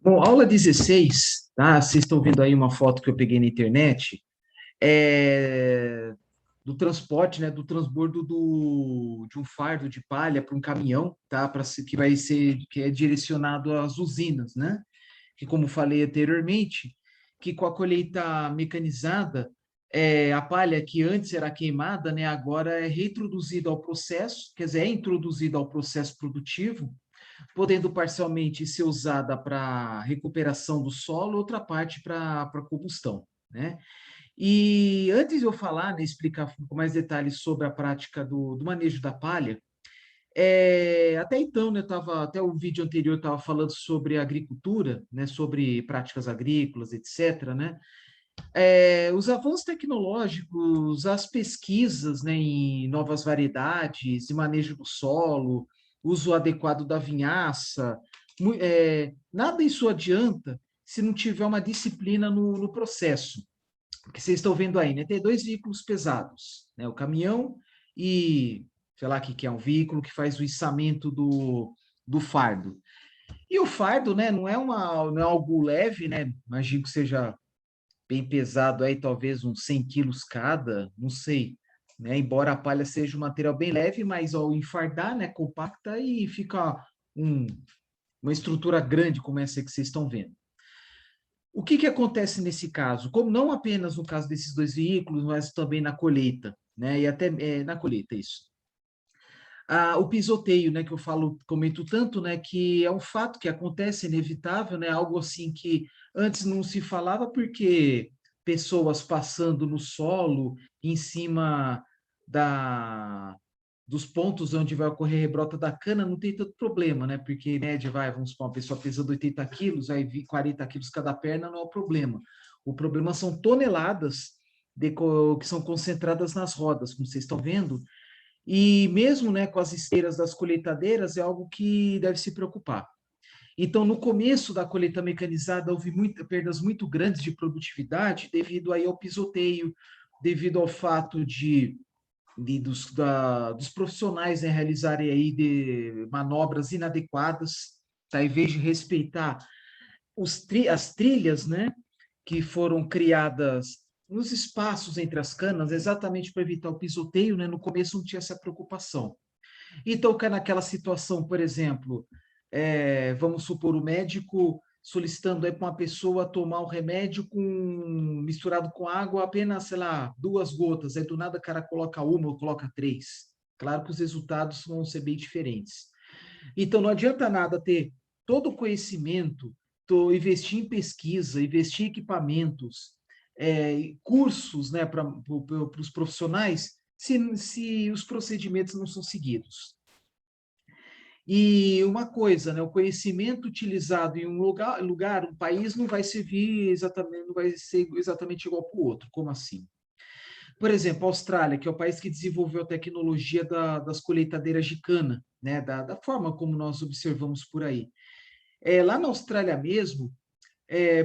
Bom, aula 16, tá? Vocês estão vendo aí uma foto que eu peguei na internet, do transporte, né, do transbordo de um fardo de palha para um caminhão, tá? Que é direcionado às usinas, né? Que, como falei anteriormente, que com a colheita mecanizada, a palha que antes era queimada, né, agora é reintroduzida ao processo, quer dizer, é introduzida ao processo produtivo, podendo parcialmente ser usada para recuperação do solo, outra parte para combustão, né? E antes de eu falar, né, explicar com mais detalhes sobre a prática do manejo da palha, até então, né, até o vídeo anterior estava falando sobre agricultura, né, sobre práticas agrícolas, etc., né? Os avanços tecnológicos, as pesquisas, né, em novas variedades, e manejo do solo, uso adequado da vinhaça, nada isso adianta se não tiver uma disciplina no processo. Porque vocês estão vendo aí, né? Tem dois veículos pesados, né? O caminhão e, sei lá, que é um veículo que faz o içamento do fardo. E o fardo, né, não é algo leve, né? Imagino que seja bem pesado aí, talvez uns 100 quilos cada, não sei, né? Embora a palha seja um material bem leve, mas ao enfardar, né, compacta e fica um, uma estrutura grande como essa que vocês estão vendo. O que acontece nesse caso? Como não apenas no caso desses dois veículos, mas também na colheita, né? E até na colheita, isso. O pisoteio, né, que eu falo, comento tanto, né, que é um fato que acontece, inevitável, né, algo assim que antes não se falava porque pessoas passando no solo, em cima da, dos pontos onde vai ocorrer a rebrota da cana, não tem tanto problema, né, porque em média vamos supor, uma pessoa pesando 80 quilos, aí 40 quilos cada perna, não é o problema. O problema são toneladas que são concentradas nas rodas, como vocês estão vendo, e mesmo, né, com as esteiras das colheitadeiras, é algo que deve se preocupar. Então, no começo da colheita mecanizada, houve perdas muito grandes de produtividade devido aí ao pisoteio, devido ao fato dos profissionais, né, realizarem aí de manobras inadequadas, tá? Em vez de respeitar as trilhas, né, que foram criadas nos espaços entre as canas, exatamente para evitar o pisoteio, né? No começo não tinha essa preocupação. Então, naquela situação, por exemplo, vamos supor o médico solicitando para uma pessoa tomar o remédio misturado com água, apenas, sei lá, 2 gotas, aí do nada o cara coloca uma ou coloca 3. Claro que os resultados vão ser bem diferentes. Então, não adianta nada ter todo o conhecimento, investir em pesquisa, investir em equipamentos, cursos, né, para os profissionais, se os procedimentos não são seguidos. E uma coisa, né, o conhecimento utilizado em um um país não vai servir exatamente, não vai ser exatamente igual para o outro. Como assim? Por exemplo, a Austrália, que é o país que desenvolveu a tecnologia das colheitadeiras de cana, né, da forma como nós observamos por aí. Lá na Austrália mesmo,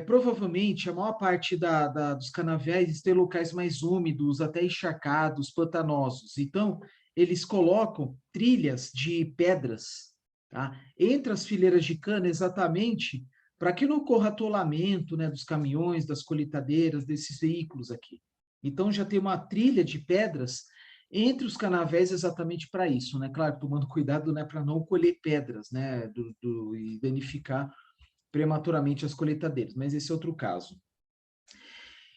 provavelmente a maior parte dos canaviais tem locais mais úmidos, até encharcados, pantanosos. Então, eles colocam trilhas de pedras, tá, entre as fileiras de cana, exatamente para que não ocorra atolamento, né, dos caminhões, das colheitadeiras, desses veículos aqui. Então, já tem uma trilha de pedras entre os canaviais exatamente para isso, né? Claro, tomando cuidado, né, para não colher pedras, né, e danificar prematuramente as colheitadeiras, mas esse é outro caso.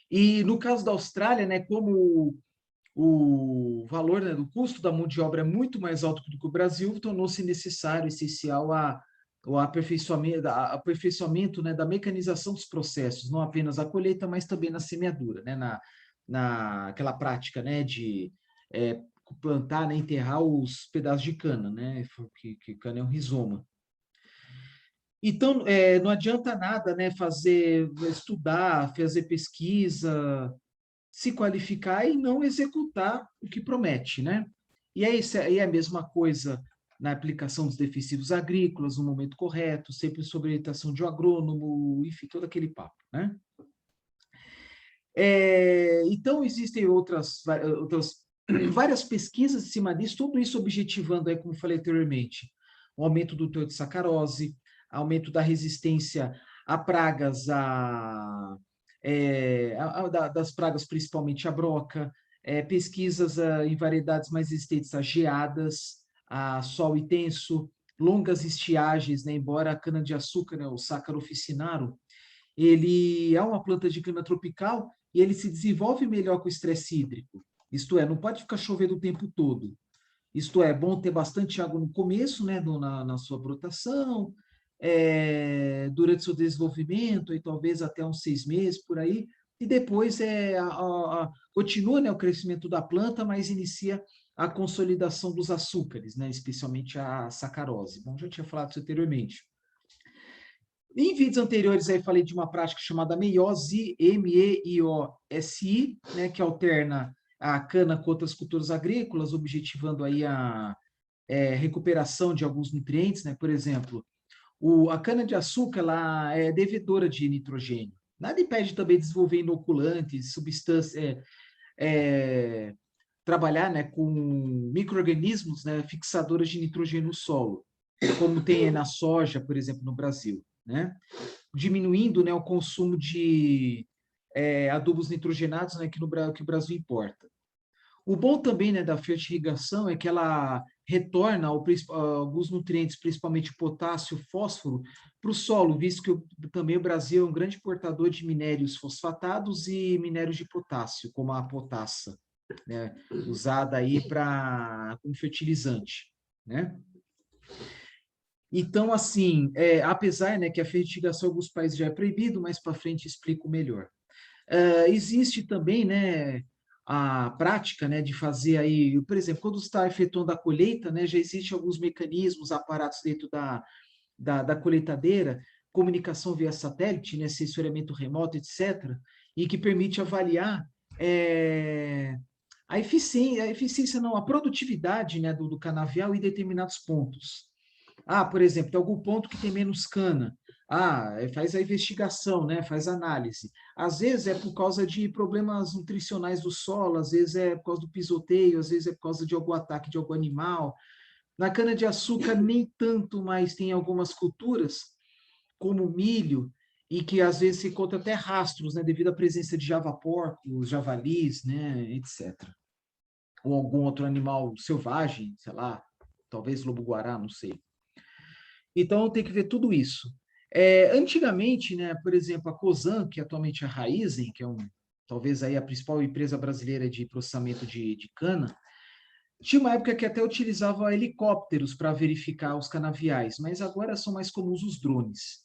E no caso da Austrália, né, como o valor, né, do custo da mão de obra é muito mais alto do que o Brasil, tornou-se necessário, essencial, o aperfeiçoamento, né, da mecanização dos processos, não apenas a colheita, mas também na semeadura, né, naquela prática, né, de plantar, né, enterrar os pedaços de cana, né, que cana é um rizoma. Então, não adianta nada, né, estudar, fazer pesquisa, se qualificar e não executar o que promete, né? E é a mesma coisa na aplicação dos defensivos agrícolas, no momento correto, sempre sob orientação de um agrônomo, enfim, todo aquele papo, né? Então, existem outras várias pesquisas em cima disso, tudo isso objetivando, como falei anteriormente, o aumento do teor de sacarose, aumento da resistência a pragas, das pragas principalmente a broca, pesquisas em variedades mais resistentes a geadas, a sol intenso, longas estiagens, né? Embora a cana-de-açúcar, né, o Sácaro officinaro, ele é uma planta de cana tropical e ele se desenvolve melhor com o estresse hídrico. Isto é, não pode ficar chovendo o tempo todo. Isto é bom ter bastante água no começo, né, na sua brotação, durante seu desenvolvimento, e talvez até uns 6 meses por aí, e depois continua, né, o crescimento da planta, mas inicia a consolidação dos açúcares, né, especialmente a sacarose. Bom, já tinha falado isso anteriormente. Em vídeos anteriores, aí falei de uma prática chamada meiose, MEIOSI, né, que alterna a cana com outras culturas agrícolas, objetivando aí a recuperação de alguns nutrientes, né? Por exemplo, a cana-de-açúcar ela é devedora de nitrogênio. Nada impede também desenvolver inoculantes, substâncias, trabalhar, né, com micro-organismos, né, fixadores de nitrogênio no solo, como tem na soja, por exemplo, no Brasil, né? Diminuindo, né, o consumo de adubos nitrogenados, né, que o Brasil importa. O bom também, né, da fertirrigação é que ela retorna alguns nutrientes, principalmente potássio, fósforo, para o solo, visto que também o Brasil é um grande portador de minérios fosfatados e minérios de potássio, como a potassa, né, usada aí como fertilizante, né? Então, assim, apesar, né, que a fertigação em alguns países já é proibido, mais para frente explico melhor. Existe também, né, a prática, né, de fazer aí, por exemplo, quando está efetuando a colheita, né, já existem alguns mecanismos, aparatos dentro da colheitadeira, comunicação via satélite, né, sensoriamento remoto, etc., e que permite avaliar a eficiência não, a produtividade, né, do canavial em determinados pontos. Por exemplo, tem algum ponto que tem menos cana. Faz a investigação, né? Faz a análise. Às vezes é por causa de problemas nutricionais do solo, às vezes é por causa do pisoteio, às vezes é por causa de algum ataque de algum animal. Na cana-de-açúcar, nem tanto, mas tem algumas culturas, como o milho, e que às vezes se encontra até rastros, né? Devido à presença de javaporcos, javalis, né? Etc. Ou algum outro animal selvagem, sei lá, talvez lobo-guará, não sei. Então, tem que ver tudo isso. Antigamente, né, por exemplo, a Cosan, que atualmente é a Raizen, que é talvez aí a principal empresa brasileira de processamento de cana, tinha uma época que até utilizava helicópteros para verificar os canaviais, mas agora são mais comuns os drones,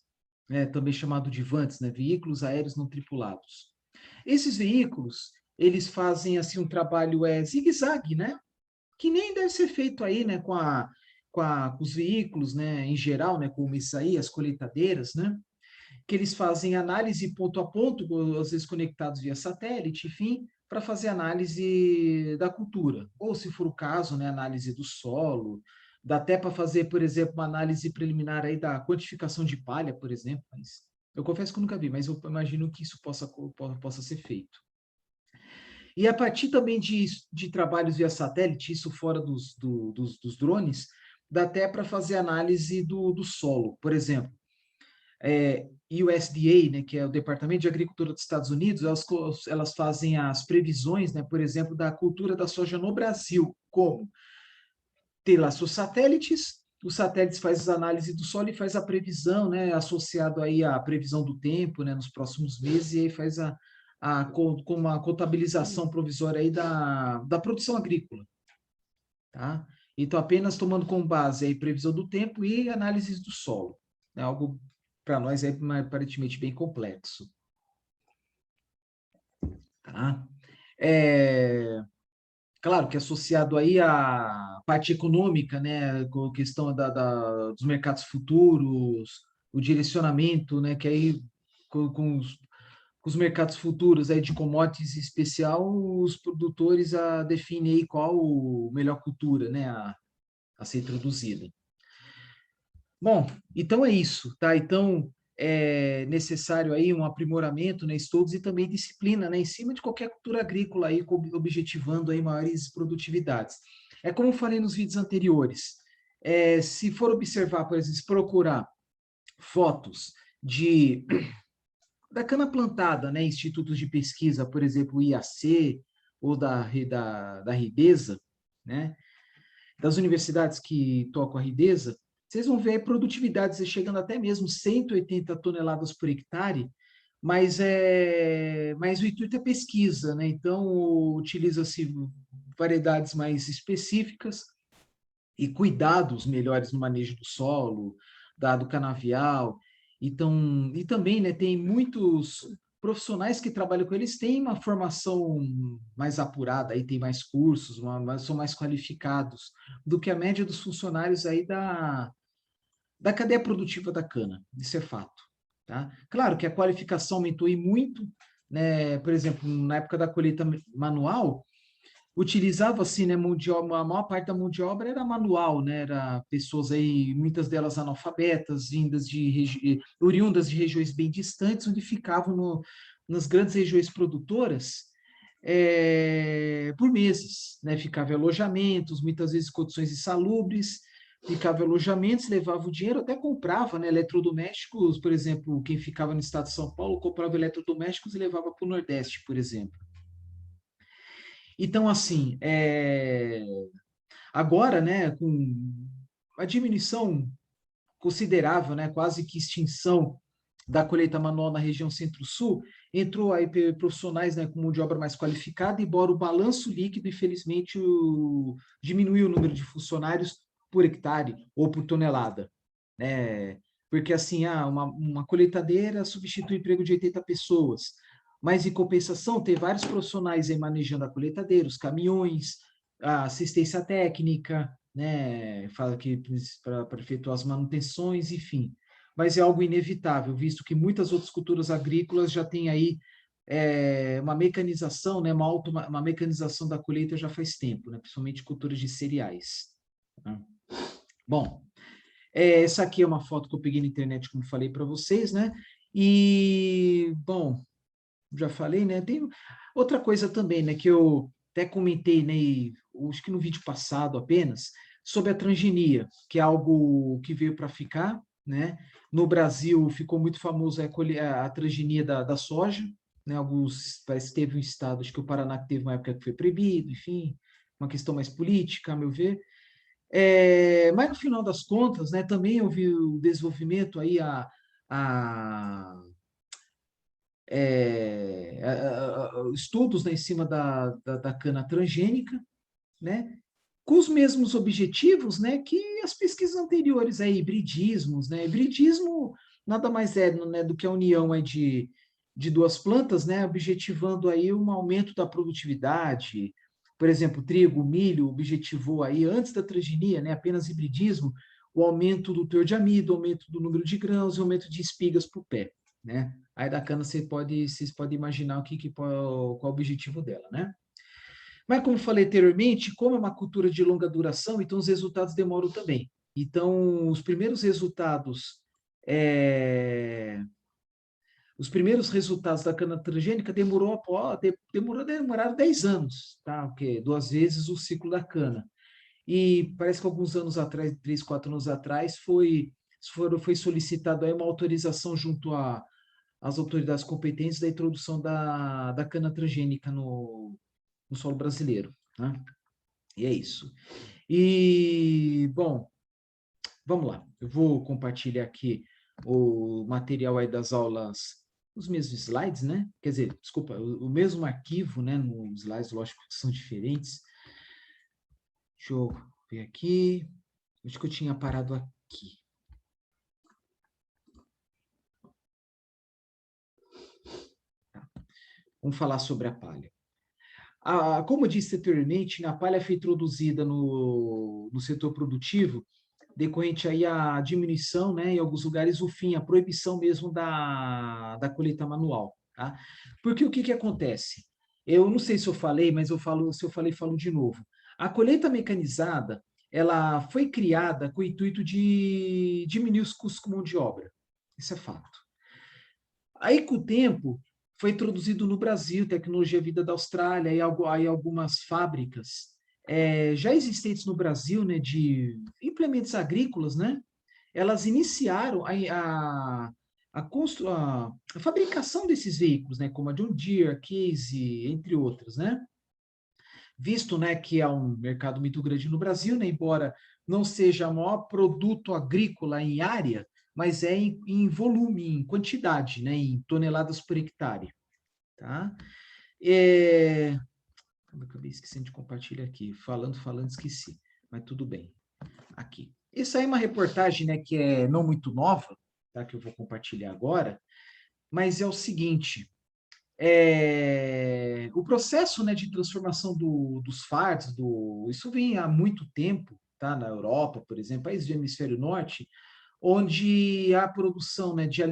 né, também chamado de VANTs, né, veículos aéreos não tripulados. Esses veículos, eles fazem assim um trabalho zigue-zague, né? Que nem deve ser feito aí, né, com os veículos, né, em geral, né, como isso aí, as colheitadeiras, né, que eles fazem análise ponto a ponto, às vezes conectados via satélite, enfim, para fazer análise da cultura, ou se for o caso, né, análise do solo, dá até para fazer, por exemplo, uma análise preliminar aí da quantificação de palha, por exemplo, mas eu confesso que eu nunca vi, mas eu imagino que isso possa ser feito. E a partir também de trabalhos via satélite, isso fora dos drones, dá até para fazer análise do solo. Por exemplo, USDA, né, que é o Departamento de Agricultura dos Estados Unidos, elas fazem as previsões, né, por exemplo, da cultura da soja no Brasil. Como? Ter lá seus satélites, os satélites fazem as análises do solo e faz a previsão, né, associado aí à previsão do tempo, né, nos próximos meses, e aí faz com uma contabilização provisória aí da produção agrícola, tá? Então, apenas tomando como base aí previsão do tempo e análises do solo. É algo, para nós, aparentemente bem complexo, tá? Claro que associado aí à parte econômica, né, com a questão dos mercados futuros, o direcionamento, né, que aí com os mercados futuros aí de commodities em especial, os produtores definem aí qual a melhor cultura, né, a ser introduzida. Bom, então é isso, tá? Então é necessário aí um aprimoramento, né, estudos e também disciplina, né, em cima de qualquer cultura agrícola aí, objetivando aí maiores produtividades. É como eu falei nos vídeos anteriores, se for observar, por exemplo, se procurar fotos de da cana plantada, né, institutos de pesquisa, por exemplo, o IAC ou da Ridesa, né, das universidades que tocam a Ridesa, vocês vão ver produtividades chegando até mesmo 180 toneladas por hectare, mas o intuito é pesquisa, né? Então utiliza-se variedades mais específicas e cuidados melhores no manejo do solo, do canavial. Então, e também, né, tem muitos profissionais que trabalham com eles têm uma formação mais apurada, aí tem mais cursos, são mais qualificados do que a média dos funcionários aí da cadeia produtiva da cana. Isso é fato. Tá? Claro que a qualificação aumentou e muito, né? Por exemplo, na época da colheita manual, utilizava-se, né, mão de obra, a maior parte da mão de obra era manual, né, era pessoas aí, muitas delas analfabetas, oriundas de regiões bem distantes, onde ficavam nas grandes regiões produtoras por meses, né, ficava em alojamentos, muitas vezes condições insalubres, ficava em alojamentos, levava o dinheiro, até comprava, né, eletrodomésticos, por exemplo, quem ficava no estado de São Paulo comprava eletrodomésticos e levava para o Nordeste, por exemplo. Então, assim, agora, né, com a diminuição considerável, né, quase que extinção da colheita manual na região Centro-Sul, entrou aí profissionais, né, com mão de obra mais qualificada, embora o balanço líquido, infelizmente, diminuiu o número de funcionários por hectare ou por tonelada, né? Porque, assim, uma colheitadeira substitui o emprego de 80 pessoas, mas, em compensação, tem vários profissionais aí manejando a colheitadeira, os caminhões, a assistência técnica, né? Fala que para efetuar as manutenções, enfim. Mas é algo inevitável, visto que muitas outras culturas agrícolas já têm aí uma mecanização, né? Uma mecanização da colheita já faz tempo, né? Principalmente culturas de cereais. Né? Bom, essa aqui é uma foto que eu peguei na internet, como falei para vocês, né? E, bom, já falei, né? Tem outra coisa também, né? Que eu até comentei, né? Acho que no vídeo passado apenas, sobre a transgenia, que é algo que veio para ficar, né? No Brasil ficou muito famoso a transgenia da soja, né? Alguns, parece que teve um estado, acho que o Paraná que teve uma época que foi proibido, enfim, uma questão mais política, a meu ver. Mas no final das contas, né? Também houve o desenvolvimento aí a estudos, né, em cima da cana transgênica, né, com os mesmos objetivos, né, que as pesquisas anteriores, hibridismos, né, hibridismo nada mais é, né, do que a união aí de duas plantas, né, objetivando aí um aumento da produtividade. Por exemplo, trigo, milho objetivou aí antes da transgenia, né, apenas hibridismo, o aumento do teor de amido, o aumento do número de grãos e o aumento de espigas para o pé, né? Aí da cana vocês podem imaginar qual é o objetivo dela, né? Mas como falei anteriormente, como é uma cultura de longa duração, então os resultados demoram também. Então, os primeiros resultados da cana transgênica demoraram 10 anos, tá? Porque 2 vezes o ciclo da cana. E parece que alguns anos atrás, 3, 4 anos atrás, foi solicitado aí uma autorização junto às autoridades competentes da introdução da cana transgênica no solo brasileiro, né? E é isso. E, bom, vamos lá. Eu vou compartilhar aqui o material aí das aulas, os mesmos slides, né? Quer dizer, desculpa, o mesmo arquivo, né? Nos slides, lógico que são diferentes. Deixa eu ver aqui. Acho que eu tinha parado aqui. Tá. Vamos falar sobre a palha. Como eu disse anteriormente, a palha foi introduzida no setor produtivo decorrente aí a diminuição, né, em alguns lugares, o fim, a proibição mesmo da colheita manual. Tá? Porque o que acontece? Eu não sei se eu falei, mas se eu falei, falo de novo. A colheita mecanizada, ela foi criada com o intuito de diminuir os custos com mão de obra. Isso é fato. Aí, com o tempo, foi introduzido no Brasil tecnologia vinda da Austrália e aí algumas fábricas já existentes no Brasil, né, de implementos agrícolas, né, elas iniciaram a fabricação desses veículos, né, como a John Deere, a Case, entre outras, né? Visto, né, que há um mercado muito grande no Brasil, né, embora não seja o maior produto agrícola em área, mas é em volume, em quantidade, né, em toneladas por hectare, tá? É... Eu acabei esquecendo de compartilhar aqui, falando, esqueci, mas tudo bem. Aqui. Isso aí é uma reportagem, né, que é não muito nova, tá, que eu vou compartilhar agora, mas é o seguinte, o processo, né, de transformação dos fardos, isso vem há muito tempo, tá, na Europa, por exemplo, países do hemisfério norte, onde a produção, né, de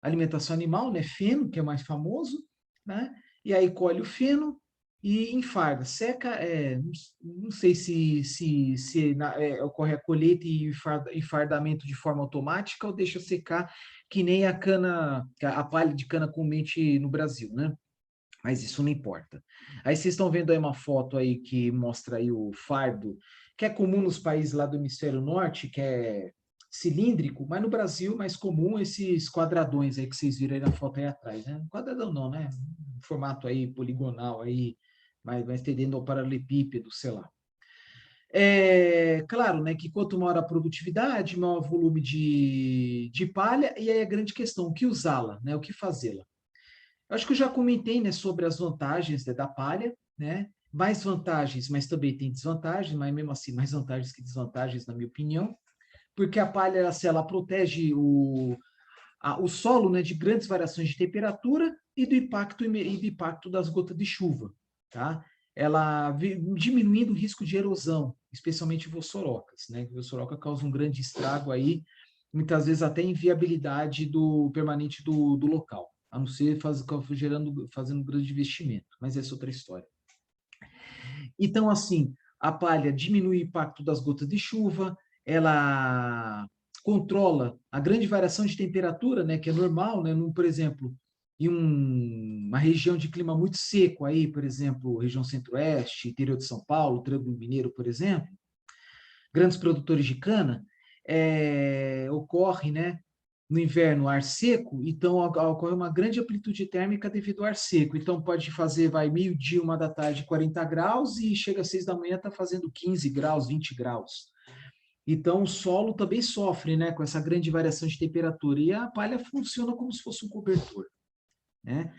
alimentação animal, né, feno, que é mais famoso, né, e aí colhe o feno e enfarda, seca, não sei se ocorre a colheita e enfardamento de forma automática ou deixa secar que nem a palha de cana comumente no Brasil, né? Mas isso não importa. Aí vocês estão vendo aí uma foto aí que mostra aí o fardo, que é comum nos países lá do hemisfério norte, que é cilíndrico, mas no Brasil é mais comum esses quadradões aí que vocês viram aí na foto aí atrás, né? Quadradão não, né? Um formato aí poligonal aí, mais tendendo ao paralelepípedo, sei lá. É claro, né, que quanto maior a produtividade, maior o volume de palha, e aí a grande questão, o que usá-la, né? O que fazê-la? Eu acho que eu já comentei, né, sobre as vantagens, né, da palha, né? Mais vantagens, mas também tem desvantagens, mas mesmo assim mais vantagens que desvantagens, na minha opinião, porque a palha ela protege o solo, né, de grandes variações de temperatura e do impacto das gotas de chuva, tá? Ela diminuindo o risco de erosão, especialmente vossorocas, né? Vossoroca causa um grande estrago aí, muitas vezes até inviabilidade permanente do local, a não ser fazendo um grande investimento, mas essa é outra história. Então, assim, a palha diminui o impacto das gotas de chuva, ela controla a grande variação de temperatura, né, que é normal, né, por exemplo, em uma região de clima muito seco aí, por exemplo, região centro-oeste, interior de São Paulo, Triângulo Mineiro, por exemplo, grandes produtores de cana, ocorre, né, no inverno ar seco, então ocorre uma grande amplitude térmica devido ao ar seco. Então pode fazer, vai meio-dia, 1 da tarde, 40 graus e chega às 6 da manhã está fazendo 15 graus, 20 graus. Então o solo também sofre, né, com essa grande variação de temperatura e a palha funciona como se fosse um cobertor, né?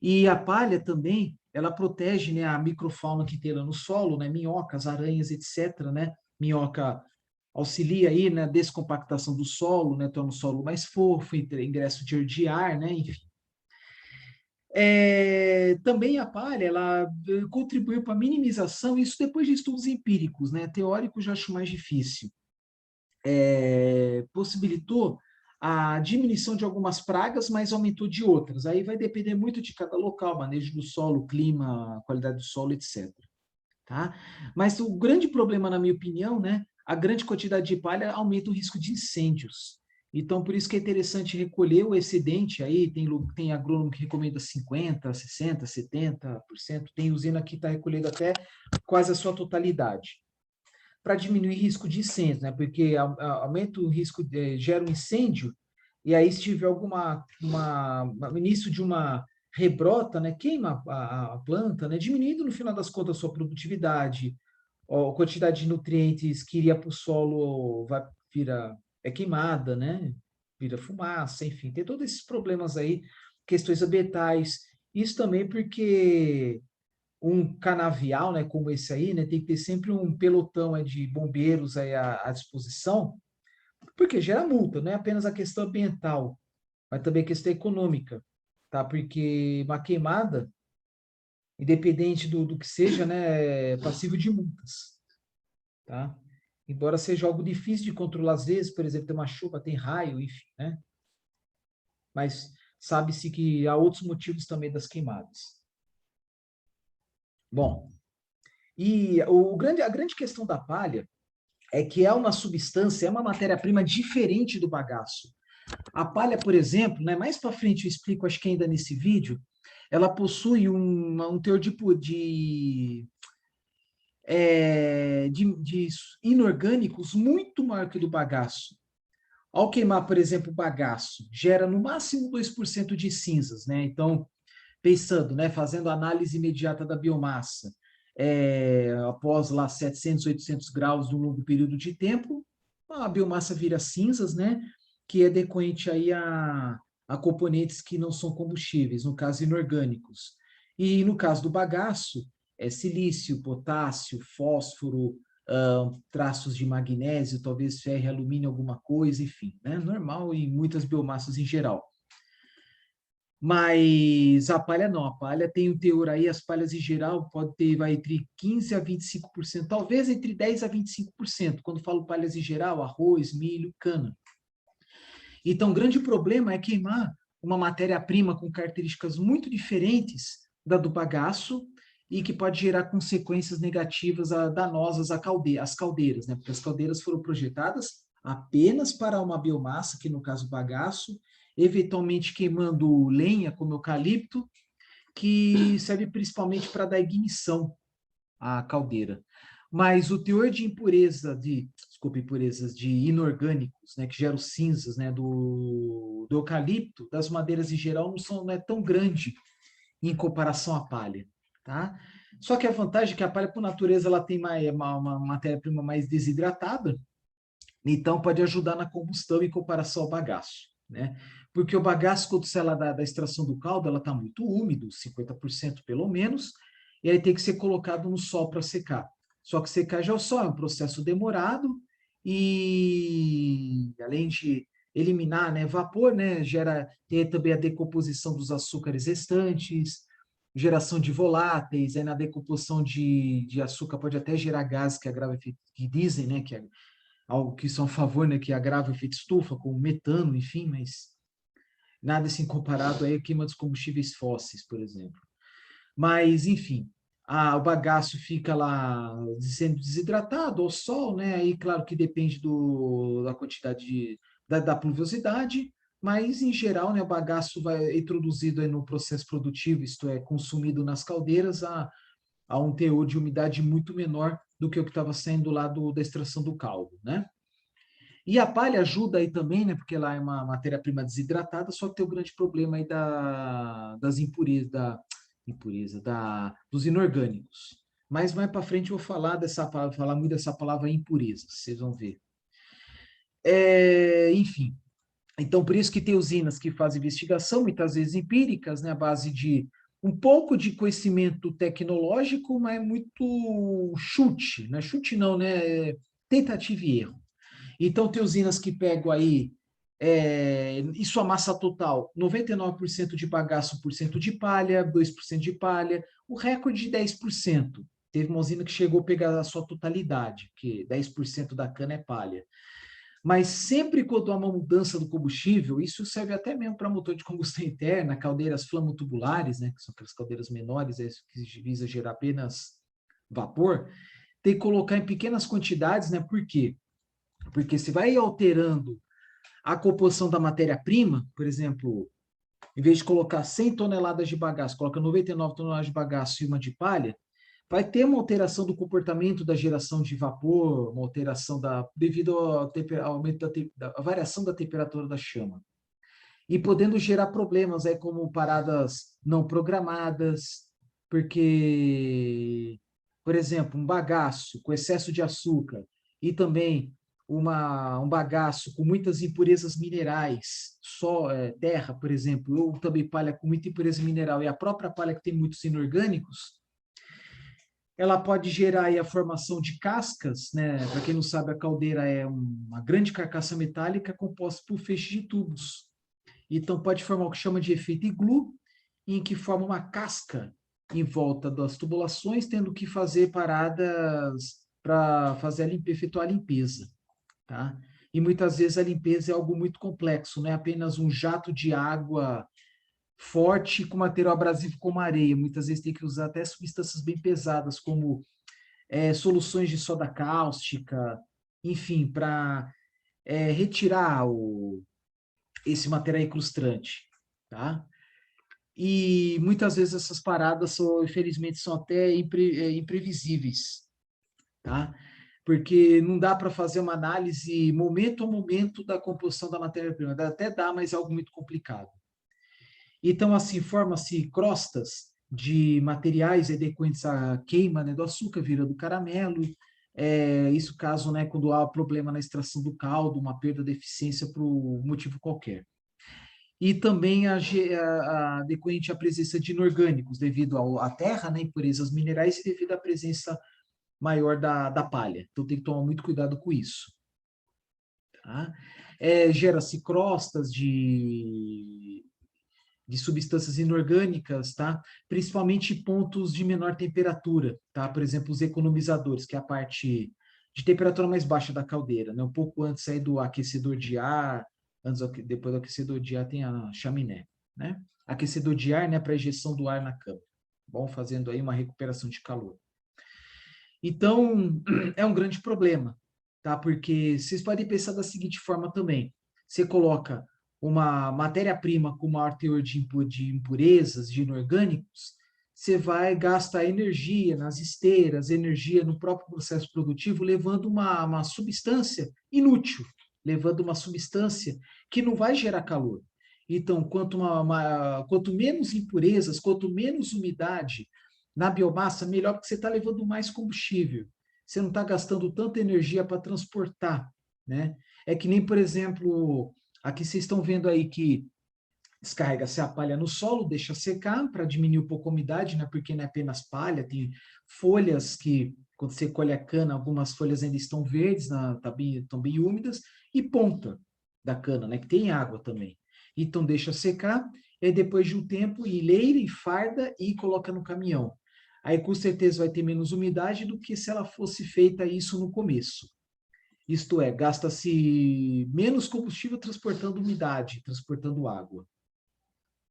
E a palha também, ela protege, né, a microfauna que tem lá no solo, né, minhocas, aranhas, etc, né? Minhoca auxilia aí na descompactação do solo, né, torna o solo mais fofo, ingresso de ar, né, enfim. Também a palha, ela contribuiu para a minimização, isso depois de estudos empíricos, né, teóricos já acho mais difícil, possibilitou a diminuição de algumas pragas, mas aumentou de outras. Aí vai depender muito de cada local, manejo do solo, clima, qualidade do solo, etc. Tá? Mas o grande problema, na minha opinião, né, a grande quantidade de palha aumenta o risco de incêndios. Então, por isso que é interessante recolher o excedente aí, tem agrônomo que recomenda 50%, 60%, 70%, tem usina que está recolhendo até quase a sua totalidade, para diminuir risco de incêndio, né? Porque aumenta o risco, gera um incêndio, e aí se tiver no início de uma rebrota, né, queima a planta, né, diminuindo no final das contas a sua produtividade, a quantidade de nutrientes que iria para o solo é queimada, né, vira fumaça, enfim, tem todos esses problemas aí, questões ambientais, isso também porque um canavial, né, como esse aí, né, tem que ter sempre um pelotão de bombeiros aí à disposição, porque gera multa, não é apenas a questão ambiental, mas também a questão econômica, tá? Porque uma queimada, independente do que seja, né, é passível de multas, tá? Embora seja algo difícil de controlar às vezes, por exemplo, tem uma chuva, tem raio, enfim, né? Mas sabe-se que há outros motivos também das queimadas. Bom, e a grande questão da palha é que é uma substância, é uma matéria-prima diferente do bagaço. A palha, por exemplo, né, mais para frente eu explico, acho que ainda nesse vídeo, ela possui um teor de inorgânicos muito maior que o do bagaço. Ao queimar, por exemplo, o bagaço, gera no máximo 2% de cinzas, né? Então, pensando, né, fazendo análise imediata da biomassa, após lá 700, 800 graus de um longo período de tempo, a biomassa vira cinzas, né, que é decorrente aí a componentes que não são combustíveis, no caso inorgânicos. E no caso do bagaço, é silício, potássio, fósforo, traços de magnésio, talvez ferro e alumínio, alguma coisa, enfim, né, normal em muitas biomassas em geral. Mas a palha não, a palha tem um teor aí, as palhas em geral pode ter vai, entre 15% a 25%, talvez entre 10% a 25%. Quando falo palhas em geral, arroz, milho, cana. Então, o grande problema é queimar uma matéria-prima com características muito diferentes da do bagaço e que pode gerar consequências negativas danosas às caldeiras, né? Porque as caldeiras foram projetadas apenas para uma biomassa, que no caso o bagaço, eventualmente queimando lenha, como eucalipto, que serve principalmente para dar ignição à caldeira. Mas o teor de impurezas de inorgânicos, né, que geram cinzas, né, do eucalipto, das madeiras em geral, não é tão grande em comparação à palha, tá? Só que a vantagem é que a palha, por natureza, ela tem uma matéria-prima mais desidratada, então pode ajudar na combustão em comparação ao bagaço, né? Porque o bagaço, quando sai lá da extração do caldo, ela está muito úmido, 50% pelo menos, e aí tem que ser colocado no sol para secar. Só que secar já é o sol, é um processo demorado e além de eliminar, né, vapor, né, tem também a decomposição dos açúcares restantes, geração de voláteis, aí na decomposição de açúcar pode até gerar gases que agrava efeito, que dizem, né, que algo que são a favor, né, que agrava o efeito estufa, como metano, enfim, mas nada assim comparado aí à queima dos combustíveis fósseis, por exemplo. Mas, enfim, o bagaço fica lá sendo desidratado ao sol, né? Aí, claro que depende da quantidade da pluviosidade, mas, em geral, né, o bagaço vai introduzido aí no processo produtivo, isto é, consumido nas caldeiras, a um teor de umidade muito menor do que o que estava saindo lá da extração do caldo, né? E a palha ajuda aí também, né? Porque ela é uma matéria-prima desidratada, só que tem o grande problema aí das impurezas, dos inorgânicos. Mas mais para frente eu vou falar muito dessa palavra impureza, vocês vão ver. Enfim, então por isso que tem usinas que fazem investigação, muitas vezes empíricas, né? À base de um pouco de conhecimento tecnológico, mas muito chute, não é chute não, né? Tentativa e erro. Então, tem usinas que pegam aí, em sua massa total, 99% de bagaço, 1% de palha, 2% de palha, o recorde de 10%. Teve uma usina que chegou a pegar a sua totalidade, que 10% da cana é palha. Mas sempre quando há uma mudança do combustível, isso serve até mesmo para motor de combustão interna, caldeiras flamotubulares, né, que são aquelas caldeiras menores, que visa gerar apenas vapor, tem que colocar em pequenas quantidades, né? Por quê? Porque se vai alterando a composição da matéria-prima, por exemplo, em vez de colocar 100 toneladas de bagaço, coloca 99 toneladas de bagaço e uma de palha, vai ter uma alteração do comportamento da geração de vapor, uma alteração devido ao aumento da variação da temperatura da chama. E podendo gerar problemas aí como paradas não programadas, porque, por exemplo, um bagaço com excesso de açúcar e também um bagaço com muitas impurezas minerais, terra, por exemplo, ou também palha com muita impureza mineral, e a própria palha que tem muitos inorgânicos, ela pode gerar aí a formação de cascas, né? Para quem não sabe, a caldeira é uma grande carcaça metálica composta por feixes de tubos. Então, pode formar o que chama de efeito iglu, em que forma uma casca em volta das tubulações, tendo que fazer paradas para efetuar a limpeza. Tá? E muitas vezes a limpeza é algo muito complexo, não é apenas um jato de água forte com material abrasivo como areia. Muitas vezes tem que usar até substâncias bem pesadas, como soluções de soda cáustica, enfim, para retirar esse material incrustante. Tá? E muitas vezes essas paradas, infelizmente, são até imprevisíveis. Tá? porque não dá para fazer uma análise momento a momento da composição da matéria-prima. Até dá, mas é algo muito complicado. Então, assim, forma-se crostas de materiais decorrentes à queima, né, do açúcar, vira do caramelo. Isso caso, né, quando há problema na extração do caldo, uma perda de eficiência por motivo qualquer. E também a decorrente à presença de inorgânicos, devido à terra, né, impurezas minerais e devido à presença maior da palha. Então, tem que tomar muito cuidado com isso. Tá? Gera-se crostas de substâncias inorgânicas, tá? Principalmente pontos de menor temperatura, tá? Por exemplo, os economizadores, que é a parte de temperatura mais baixa da caldeira, né? Um pouco antes aí do aquecedor de ar, depois do aquecedor de ar tem a chaminé, né? Aquecedor de ar, né, para injeção do ar na cama. Bom, fazendo aí uma recuperação de calor. Então, é um grande problema, tá? Porque vocês podem pensar da seguinte forma também. Você coloca uma matéria-prima com maior teor de impurezas, de inorgânicos, você vai gastar energia nas esteiras, energia no próprio processo produtivo, levando uma substância inútil, levando uma substância que não vai gerar calor. Então, quanto menos impurezas, quanto menos umidade na biomassa, melhor, porque você está levando mais combustível. Você não está gastando tanta energia para transportar, né? É que nem, por exemplo, aqui vocês estão vendo aí que descarrega-se a palha no solo, deixa secar para diminuir um pouco a umidade, né? Porque não é apenas palha, tem folhas que, quando você colhe a cana, algumas folhas ainda estão verdes, estão bem úmidas, e ponta da cana, né? Que tem água também. Então, deixa secar, e depois de um tempo, leira e farda e coloca no caminhão. Aí, com certeza, vai ter menos umidade do que se ela fosse feita isso no começo. Isto é, gasta-se menos combustível transportando umidade, transportando água.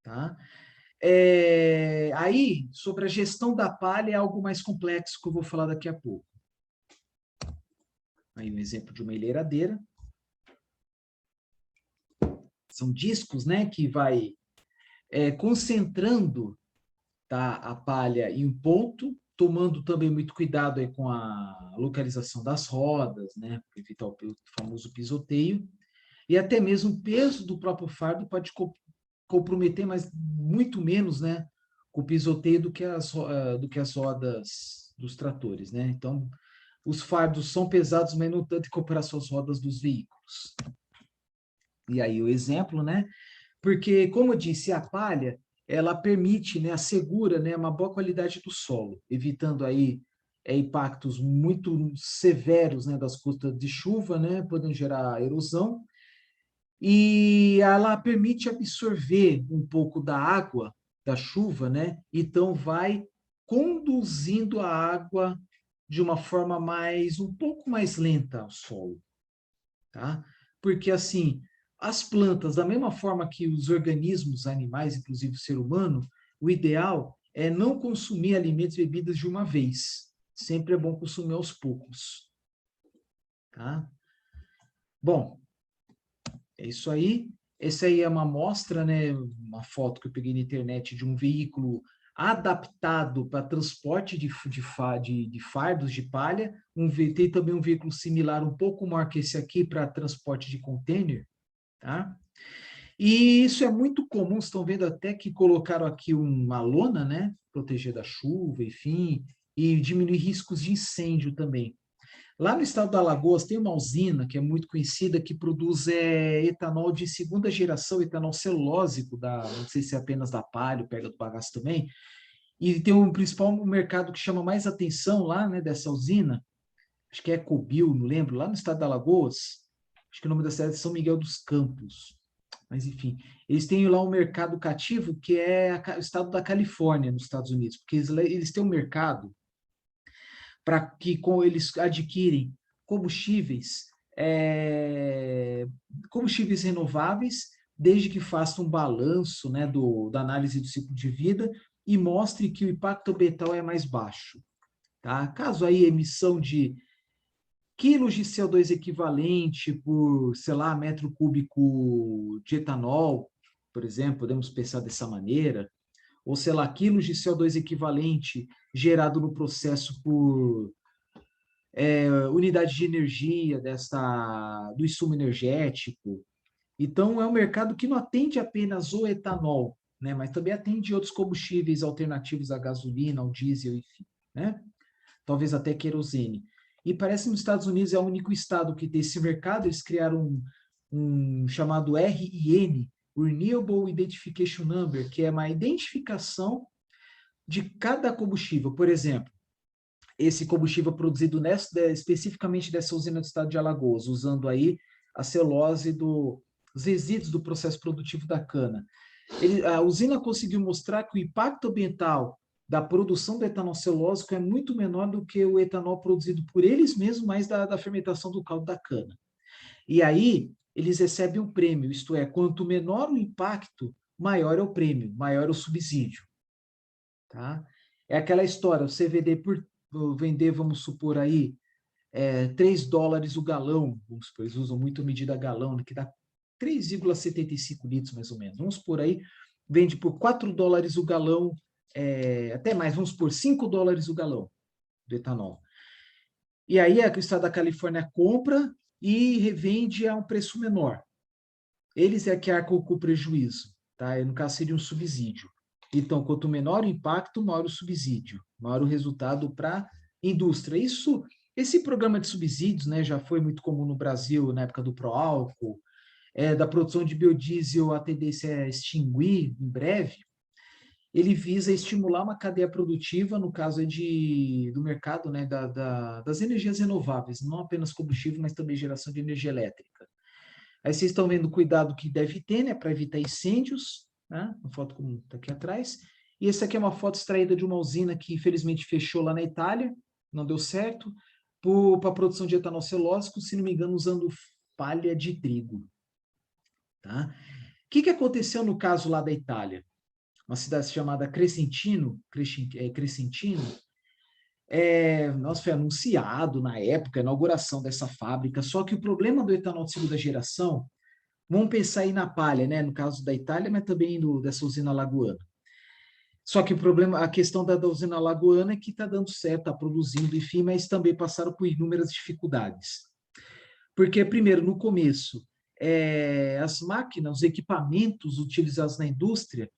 Tá? Aí, sobre a gestão da palha, é algo mais complexo que eu vou falar daqui a pouco. Aí um exemplo de uma enleiradeira. São discos, né, que vai concentrando, tá, a palha em um ponto, tomando também muito cuidado aí com a localização das rodas, né, para evitar o famoso pisoteio, e até mesmo o peso do próprio fardo pode comprometer, mas muito menos, né, com o pisoteio do que as rodas dos tratores, né? Então, os fardos são pesados, mas não tanto em comparação às rodas dos veículos. E aí o exemplo, né? Porque, como eu disse, a palha, ela permite, né, assegura, né, uma boa qualidade do solo, evitando aí impactos muito severos, né, das gotas de chuva, né, podem gerar erosão, e ela permite absorver um pouco da água da chuva, né? Então vai conduzindo a água de uma forma um pouco mais lenta ao solo, tá? Porque assim, as plantas, da mesma forma que os organismos animais, inclusive o ser humano, o ideal é não consumir alimentos e bebidas de uma vez. Sempre é bom consumir aos poucos, tá? Bom, é isso aí. Essa aí é uma amostra, né, uma foto que eu peguei na internet de um veículo adaptado para transporte de fardos de palha. Tem também um veículo similar, um pouco maior que esse aqui, para transporte de container, tá? E isso é muito comum, vocês estão vendo até que colocaram aqui uma lona, né, proteger da chuva, enfim, e diminuir riscos de incêndio também. Lá no estado do Alagoas tem uma usina que é muito conhecida que produz etanol de segunda geração, etanol celulósico, não sei se é apenas da Palio, pega do bagaço também, e tem um principal mercado que chama mais atenção lá, né, dessa usina, acho que é Ecobil, não lembro, lá no estado do Alagoas, acho que o nome da cidade é São Miguel dos Campos, mas enfim, eles têm lá um mercado cativo que é o estado da Califórnia, nos Estados Unidos, porque eles têm um mercado para que eles adquirem combustíveis, combustíveis renováveis, desde que faça um balanço, né, da análise do ciclo de vida e mostre que o impacto ambiental é mais baixo. Tá? Caso aí emissão de quilos de CO2 equivalente por, sei lá, metro cúbico de etanol, por exemplo, podemos pensar dessa maneira, ou sei lá, quilos de CO2 equivalente gerado no processo por unidade de energia do insumo energético. Então, é um mercado que não atende apenas o etanol, né, mas também atende outros combustíveis alternativos à gasolina, ao diesel, enfim, né? Talvez até querosene. E parece que nos Estados Unidos é o único estado que tem esse mercado. Eles criaram um chamado RIN, Renewable Identification Number, que é uma identificação de cada combustível. Por exemplo, esse combustível produzido especificamente dessa usina do estado de Alagoas, usando aí a celulose os resíduos do processo produtivo da cana. A usina conseguiu mostrar que o impacto ambiental da produção do etanol celulósico é muito menor do que o etanol produzido por eles mesmos, mais da fermentação do caldo da cana. E aí, eles recebem um prêmio, isto é, quanto menor o impacto, maior é o prêmio, maior é o subsídio. Tá? É aquela história, o CVD por vender, vamos supor aí, $3 o galão, vamos supor, eles usam muito a medida galão, né, que dá 3,75 litros, mais ou menos. Vamos por aí, vende por $4 o galão, até mais, vamos por $5 o galão do etanol. E aí o estado da Califórnia compra e revende a um preço menor. Eles é que arcam com o prejuízo, tá? No caso, seria um subsídio. Então, quanto menor o impacto, maior o subsídio, maior o resultado para a indústria. Esse programa de subsídios, né, já foi muito comum no Brasil na época do Proálcool, da produção de biodiesel, a tendência é extinguir em breve. Ele visa estimular uma cadeia produtiva, no caso do mercado, né, das energias renováveis, não apenas combustível, mas também geração de energia elétrica. Aí vocês estão vendo o cuidado que deve ter, né, para evitar incêndios, né? Uma foto como está aqui atrás. E essa aqui é uma foto extraída de uma usina que infelizmente fechou lá na Itália, não deu certo, para a produção de etanol celulósico, se não me engano, usando palha de trigo. Tá? O que aconteceu no caso lá da Itália? Uma cidade chamada Crescentino, nossa, foi anunciado na época a inauguração dessa fábrica, só que o problema do etanol de segunda geração, vamos pensar aí na palha, né, no caso da Itália, mas também dessa usina alagoana. Só que o problema, a questão da usina alagoana é que está dando certo, está produzindo, enfim, mas também passaram por inúmeras dificuldades. Porque, primeiro, no começo, as máquinas, os equipamentos utilizados na indústria,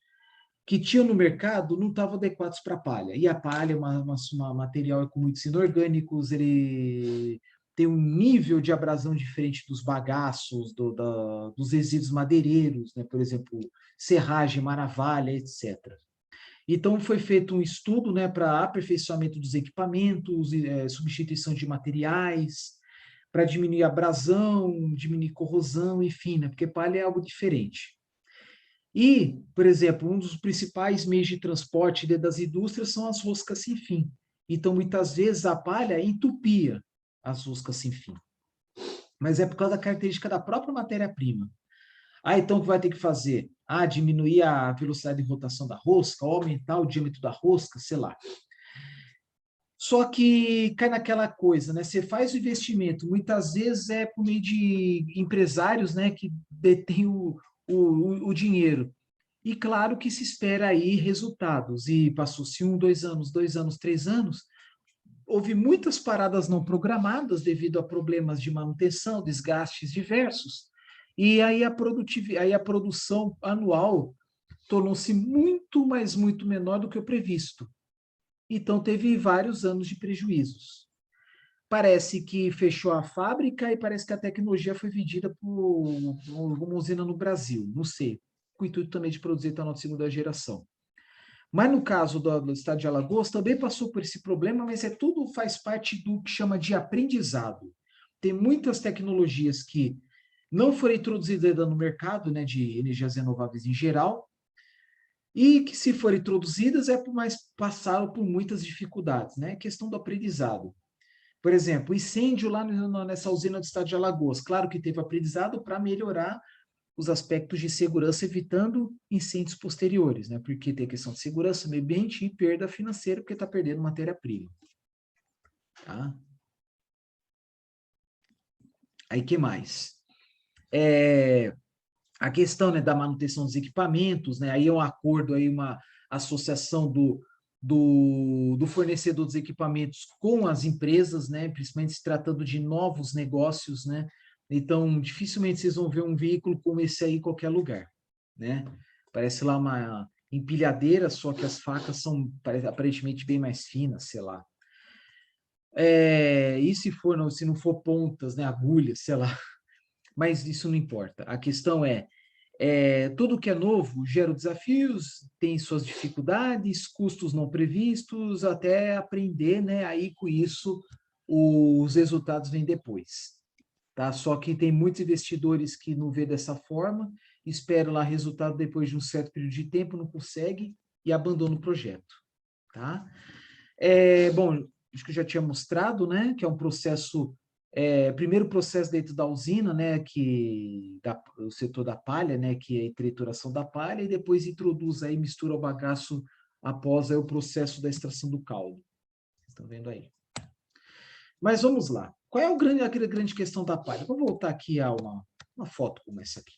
que tinham no mercado não estavam adequados para a palha. E a palha é um material com muitos inorgânicos, ele tem um nível de abrasão diferente dos bagaços, dos resíduos madeireiros, né? Por exemplo, serragem, maravalha, etc. Então, foi feito um estudo, né, para aperfeiçoamento dos equipamentos, substituição de materiais, para diminuir a abrasão, diminuir corrosão, enfim, né, porque palha é algo diferente. E, por exemplo, um dos principais meios de transporte das indústrias são as roscas sem fim. Então, muitas vezes, a palha entupia as roscas sem fim. Mas é por causa da característica da própria matéria-prima. Então, o que vai ter que fazer? Diminuir a velocidade de rotação da rosca, ou aumentar o diâmetro da rosca, sei lá. Só que cai naquela coisa, né? Você faz o investimento, muitas vezes é por meio de empresários, né, que detêm o dinheiro. E claro que se espera aí resultados. E passou-se 1, 2 anos, 3 anos, houve muitas paradas não programadas devido a problemas de manutenção, desgastes diversos. E aí a produção anual tornou-se muito, mas muito menor do que o previsto. Então, teve vários anos de prejuízos. Parece que fechou a fábrica e parece que a tecnologia foi vendida por uma usina no Brasil, não sei, com o intuito também de produzir etanol de segunda geração. Mas no caso do estado de Alagoas, também passou por esse problema, mas tudo faz parte do que chama de aprendizado. Tem muitas tecnologias que não foram introduzidas ainda no mercado, né, de energias renováveis em geral, e que, se forem introduzidas, mas passaram por muitas dificuldades, né? Questão do aprendizado. Por exemplo, o incêndio lá nessa usina do estado de Alagoas. Claro que teve aprendizado para melhorar os aspectos de segurança, evitando incêndios posteriores, né? Porque tem questão de segurança, meio ambiente e perda financeira, porque está perdendo matéria-prima. Tá? Aí, que mais? A questão, né, da manutenção dos equipamentos, né? Aí é um acordo, aí uma associação do fornecedor dos equipamentos com as empresas, né? Principalmente se tratando de novos negócios, né? Então, dificilmente vocês vão ver um veículo como esse aí em qualquer lugar, né? Parece lá uma empilhadeira, só que as facas são aparentemente bem mais finas, sei lá. E se não for pontas, né, agulhas, sei lá. Mas isso não importa. A questão tudo que é novo gera desafios, tem suas dificuldades, custos não previstos, até aprender, né? Aí com isso os resultados vêm depois, tá? Só que tem muitos investidores que não vê dessa forma, esperam lá resultado depois de um certo período de tempo, não consegue e abandona o projeto, tá? Bom, acho que eu já tinha mostrado, né? Que é um processo primeiro processo dentro da usina, né, o setor da palha, né, que é a trituração da palha, e depois introduz aí, mistura o bagaço após aí, o processo da extração do caldo. Vocês estão vendo aí. Mas vamos lá. Qual é a grande questão da palha? Vou voltar aqui a uma foto como essa aqui.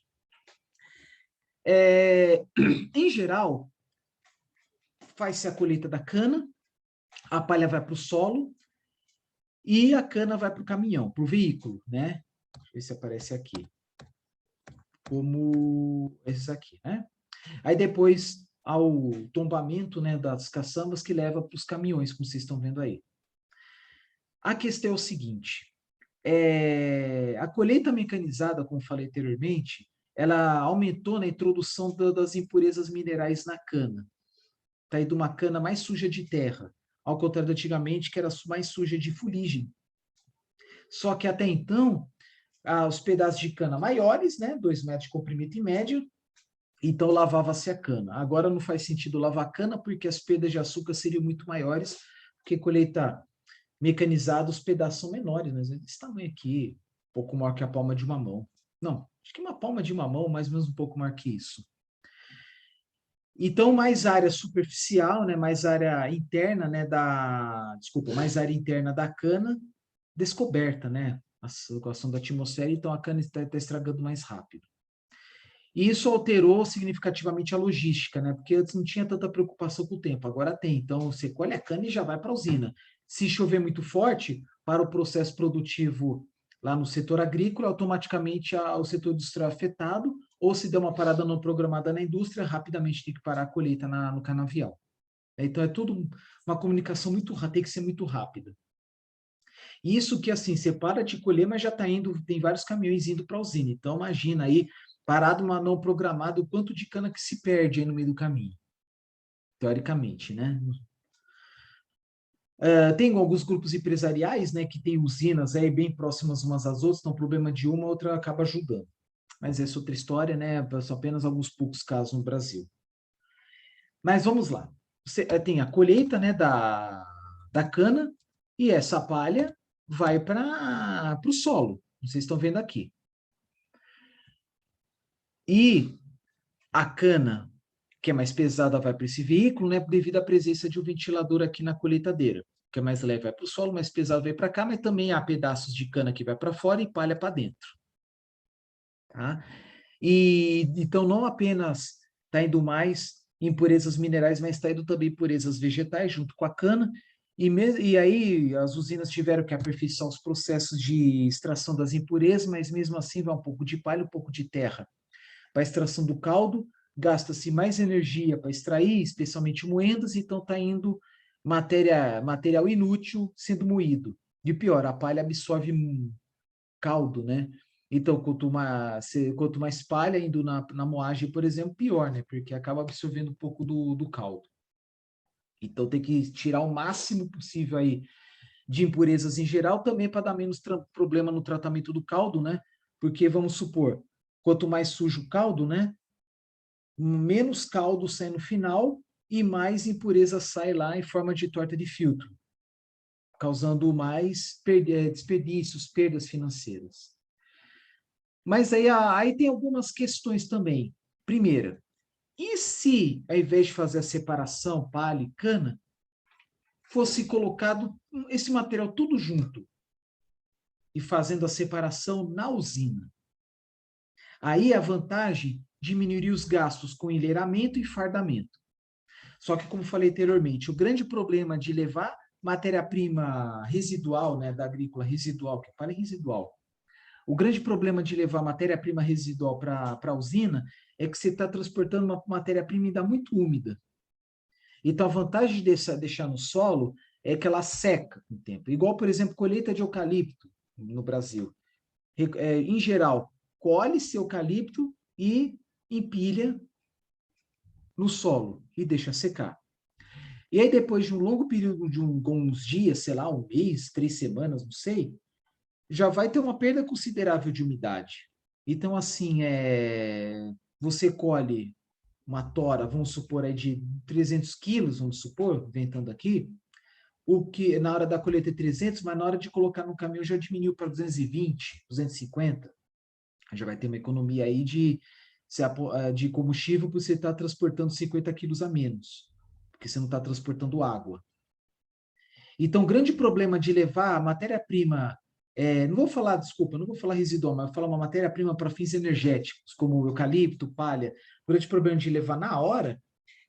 Em geral, faz-se a colheita da cana, a palha vai para o solo, e a cana vai para o caminhão, para o veículo, né? Deixa eu ver se aparece aqui. Como esses aqui, né? Aí depois ao tombamento, né, das caçambas que leva para os caminhões, como vocês estão vendo aí. A questão é o seguinte, a colheita mecanizada, como falei anteriormente, ela aumentou na introdução das impurezas minerais na cana. Está aí de uma cana mais suja de terra, ao contrário de antigamente, que era mais suja de fuligem. Só que até então, os pedaços de cana maiores, né, 2 metros de comprimento em média, então lavava-se a cana. Agora não faz sentido lavar a cana porque as perdas de açúcar seriam muito maiores, porque colheita mecanizada os pedaços são menores, mas esse tamanho aqui, um pouco maior que a palma de uma mão. Não, acho que uma palma de uma mão, mais ou menos um pouco maior que isso. Então, mais área superficial, né, mais área interna, né, mais área interna da cana descoberta, né, a circulação da atmosfera, então a cana está estragando mais rápido. E isso alterou significativamente a logística, né? Porque antes não tinha tanta preocupação com o tempo, agora tem. Então, você colhe a cana e já vai para a usina. Se chover muito forte, para o processo produtivo lá no setor agrícola, automaticamente o setor industrial é afetado, ou se der uma parada não programada na indústria, rapidamente tem que parar a colheita no canavial. Então, é tudo uma comunicação tem que ser muito rápida. Isso que, assim, você para de colher, mas já está indo, tem vários caminhões indo para a usina. Então, imagina aí, parado, mas não programado, o quanto de cana que se perde aí no meio do caminho, teoricamente, né? Tem alguns grupos empresariais, né, que têm usinas aí bem próximas umas às outras, então o problema de uma, a outra acaba ajudando. Mas essa é outra história, né? São apenas alguns poucos casos no Brasil. Mas vamos lá. Você tem a colheita, né, da cana, e essa palha vai para o solo. Vocês estão vendo aqui. E a cana, que é mais pesada, vai para esse veículo, né, devido à presença de um ventilador aqui na colheitadeira. Que é mais leve vai para o solo, mais pesado vai para cá, mas também há pedaços de cana que vai para fora e palha para dentro. Tá? E então não apenas está indo mais impurezas minerais, mas está indo também impurezas vegetais junto com a cana. E aí as usinas tiveram que aperfeiçoar os processos de extração das impurezas, mas mesmo assim vai um pouco de palha, um pouco de terra. Para a extração do caldo, gasta-se mais energia para extrair, especialmente moendas, então está indo material inútil sendo moído. E pior, a palha absorve caldo, né? Então, quanto mais palha indo na moagem, por exemplo, pior, né? Porque acaba absorvendo um pouco do caldo. Então, tem que tirar o máximo possível aí de impurezas em geral, também para dar menos problema no tratamento do caldo, né? Porque, vamos supor, quanto mais sujo o caldo, né? Menos caldo sai no final e mais impureza sai lá em forma de torta de filtro, causando mais desperdícios, perdas financeiras. Mas aí tem algumas questões também. Primeira, e se, ao invés de fazer a separação, palha e cana, fosse colocado esse material tudo junto e fazendo a separação na usina? Aí a vantagem diminuiria os gastos com enleiramento e fardamento. Só que, como falei anteriormente, o grande problema de levar matéria-prima residual, né, da agrícola residual, que palha residual, o grande problema de levar matéria-prima residual para a usina é que você está transportando uma matéria-prima ainda muito úmida. Então, a vantagem de deixar no solo é que ela seca com o tempo. Igual, por exemplo, colheita de eucalipto no Brasil. Em geral, colhe-se eucalipto e empilha no solo e deixa secar. E aí, depois de um longo período de uns dias, sei lá, um mês, 3 semanas, não sei, já vai ter uma perda considerável de umidade. Então, assim, você colhe uma tora, vamos supor, de 300 quilos, vamos supor, inventando aqui, o que na hora da colheita é 300, mas na hora de colocar no caminhão já diminuiu para 220, 250. Já vai ter uma economia aí de combustível, porque você está transportando 50 quilos a menos, porque você não está transportando água. Então, o grande problema de levar a matéria-prima, não vou falar, desculpa, não vou falar residual, mas vou falar uma matéria-prima para fins energéticos, como eucalipto, palha. O grande problema de levar na hora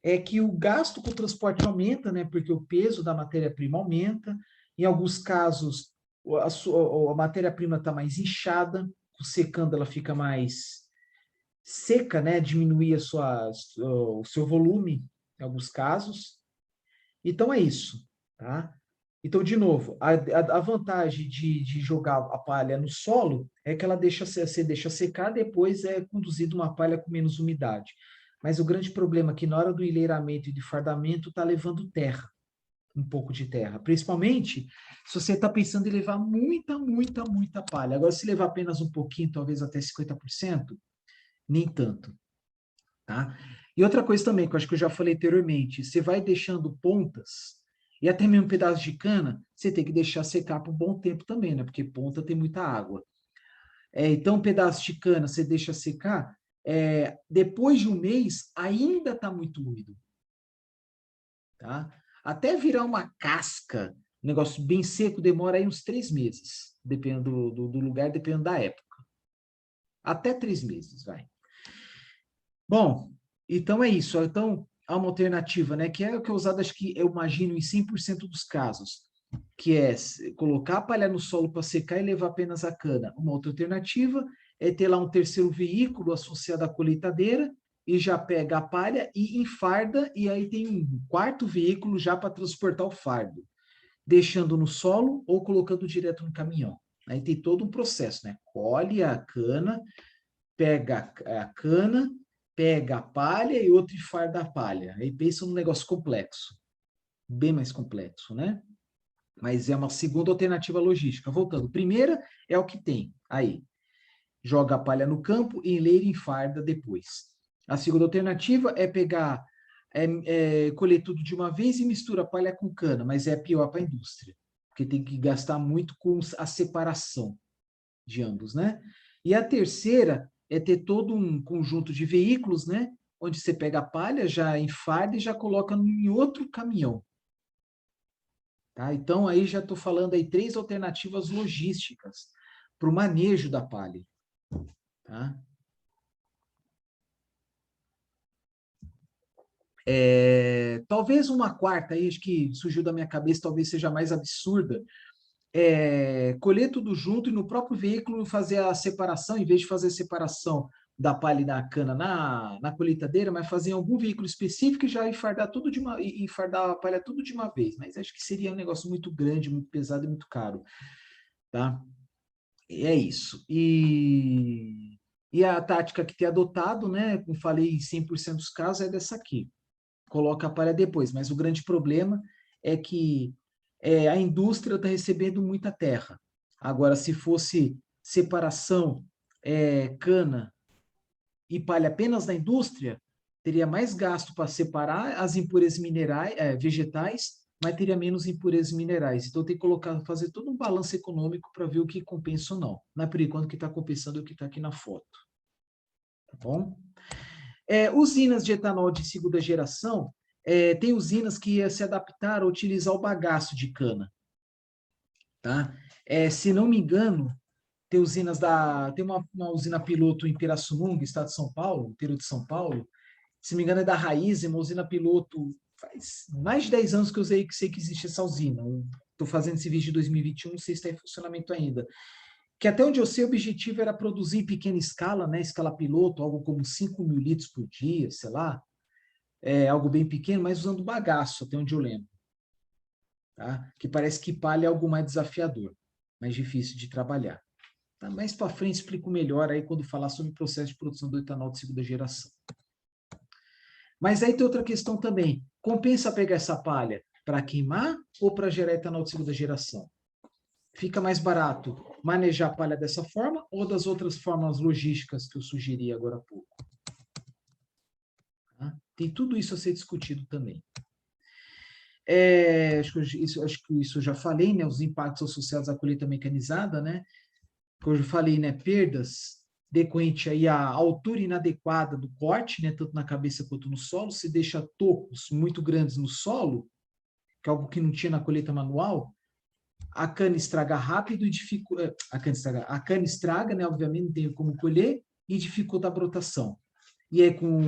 é que o gasto com o transporte aumenta, né? Porque o peso da matéria-prima aumenta. Em alguns casos, a matéria-prima está mais inchada, secando ela fica mais seca, né? Diminuir o seu volume, em alguns casos. Então, é isso, tá? Então, de novo, a vantagem de jogar a palha no solo é que você deixa secar, depois é conduzida uma palha com menos umidade. Mas o grande problema é que na hora do enleiramento e de fardamento está levando terra, um pouco de terra. Principalmente se você está pensando em levar muita, muita, muita palha. Agora, se levar apenas um pouquinho, talvez até 50%, nem tanto, tá? E outra coisa também, que eu acho que eu já falei anteriormente, você vai deixando pontas, e até mesmo um pedaço de cana, você tem que deixar secar por um bom tempo também, né? Porque ponta tem muita água. Então, um pedaço de cana você deixa secar, depois de um mês, ainda está muito úmido, tá? Até virar uma casca, um negócio bem seco, demora aí uns 3 meses, dependendo do lugar, dependendo da época. Até 3 meses, vai. Bom, então é isso. Então, há uma alternativa, né, que é o que é usado, acho que eu imagino, em 100% dos casos, que é colocar a palha no solo para secar e levar apenas a cana. Uma outra alternativa é ter lá um terceiro veículo associado à colheitadeira e já pega a palha e enfarda, e aí tem um quarto veículo já para transportar o fardo, deixando no solo ou colocando direto no caminhão. Aí tem todo um processo, né? Colhe a cana, pega a cana, pega a palha e outro enfarda a palha. Aí pensa num negócio complexo, bem mais complexo, né? Mas é uma segunda alternativa logística. Voltando, primeira é o que tem aí. Joga a palha no campo e enleira e enfarda depois. A segunda alternativa é pegar, colher tudo de uma vez e mistura a palha com cana, mas é pior para a indústria, porque tem que gastar muito com a separação de ambos, né? E a terceira é ter todo um conjunto de veículos, né? Onde você pega a palha, já enfarda e já coloca em outro caminhão. Tá? Então, aí já estou falando aí 3 alternativas logísticas para o manejo da palha. Tá? Talvez uma quarta, aí, acho que surgiu da minha cabeça, talvez seja mais absurda, colher tudo junto e no próprio veículo fazer a separação, em vez de fazer a separação da palha e da cana na colheitadeira, mas fazer em algum veículo específico e já enfardar enfardar a palha tudo de uma vez. Mas acho que seria um negócio muito grande, muito pesado e muito caro. Tá? É isso. E a tática que tem adotado, né, como falei, em 100% dos casos, é dessa aqui. Coloca a palha depois, mas o grande problema é que a indústria está recebendo muita terra. Agora, se fosse separação, cana e palha apenas na indústria, teria mais gasto para separar as impurezas minerais, vegetais, mas teria menos impurezas minerais. Então, tem que fazer todo um balanço econômico para ver o que compensa ou não. Não é por enquanto que está compensando o que está aqui na foto. Tá bom? Usinas de etanol de segunda geração, tem usinas que se adaptaram a utilizar o bagaço de cana. Tá? Se não me engano, tem uma usina piloto em Pirassununga, estado de São Paulo, interior de São Paulo, se não me engano é da Raiz, uma usina piloto faz mais de 10 anos que eu sei que existe essa usina. Estou fazendo esse vídeo de 2021, não sei se está em funcionamento ainda. Que até onde eu sei, o objetivo era produzir em pequena escala, né, escala piloto, algo como 5.000 litros por dia, sei lá, algo bem pequeno, mas usando bagaço, até onde eu lembro. Tá? Que parece que palha é algo mais desafiador, mais difícil de trabalhar. Tá? Mais para frente explico melhor aí quando falar sobre o processo de produção do etanol de segunda geração. Mas aí tem outra questão também. Compensa pegar essa palha para queimar ou para gerar etanol de segunda geração? Fica mais barato manejar a palha dessa forma ou das outras formas logísticas que eu sugeri agora há pouco? Tá? Tem tudo isso a ser discutido também. Acho que isso eu já falei, né? Os impactos associados à colheita mecanizada, né? Que eu já falei, né? Perdas decorrente aí à altura inadequada do corte, né? Tanto na cabeça quanto no solo. Se deixa tocos muito grandes no solo, que é algo que não tinha na colheita manual, a cana estraga rápido e dificulta. A cana estraga, né? Obviamente, não tem como colher e dificulta a brotação. E aí, com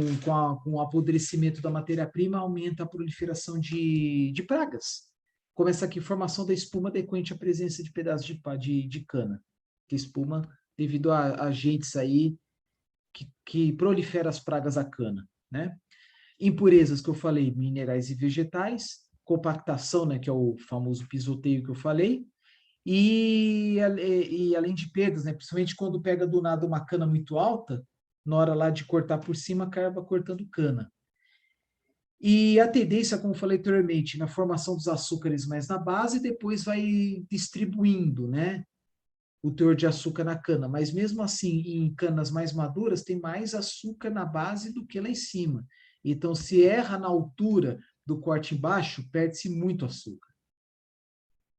o apodrecimento da matéria-prima, aumenta a proliferação de pragas. Começa aqui a formação da espuma decorrente à presença de pedaços de cana. Que espuma devido a agentes aí que proliferam as pragas à cana, né? Impurezas que eu falei, minerais e vegetais, compactação, né, que é o famoso pisoteio que eu falei, e além de perdas, né, principalmente quando pega do nada uma cana muito alta, na hora lá de cortar por cima, acaba cortando cana. E a tendência, como falei anteriormente, na formação dos açúcares mais na base, depois vai distribuindo, né, o teor de açúcar na cana. Mas mesmo assim, em canas mais maduras, tem mais açúcar na base do que lá em cima. Então, se erra na altura do corte baixo, perde-se muito açúcar.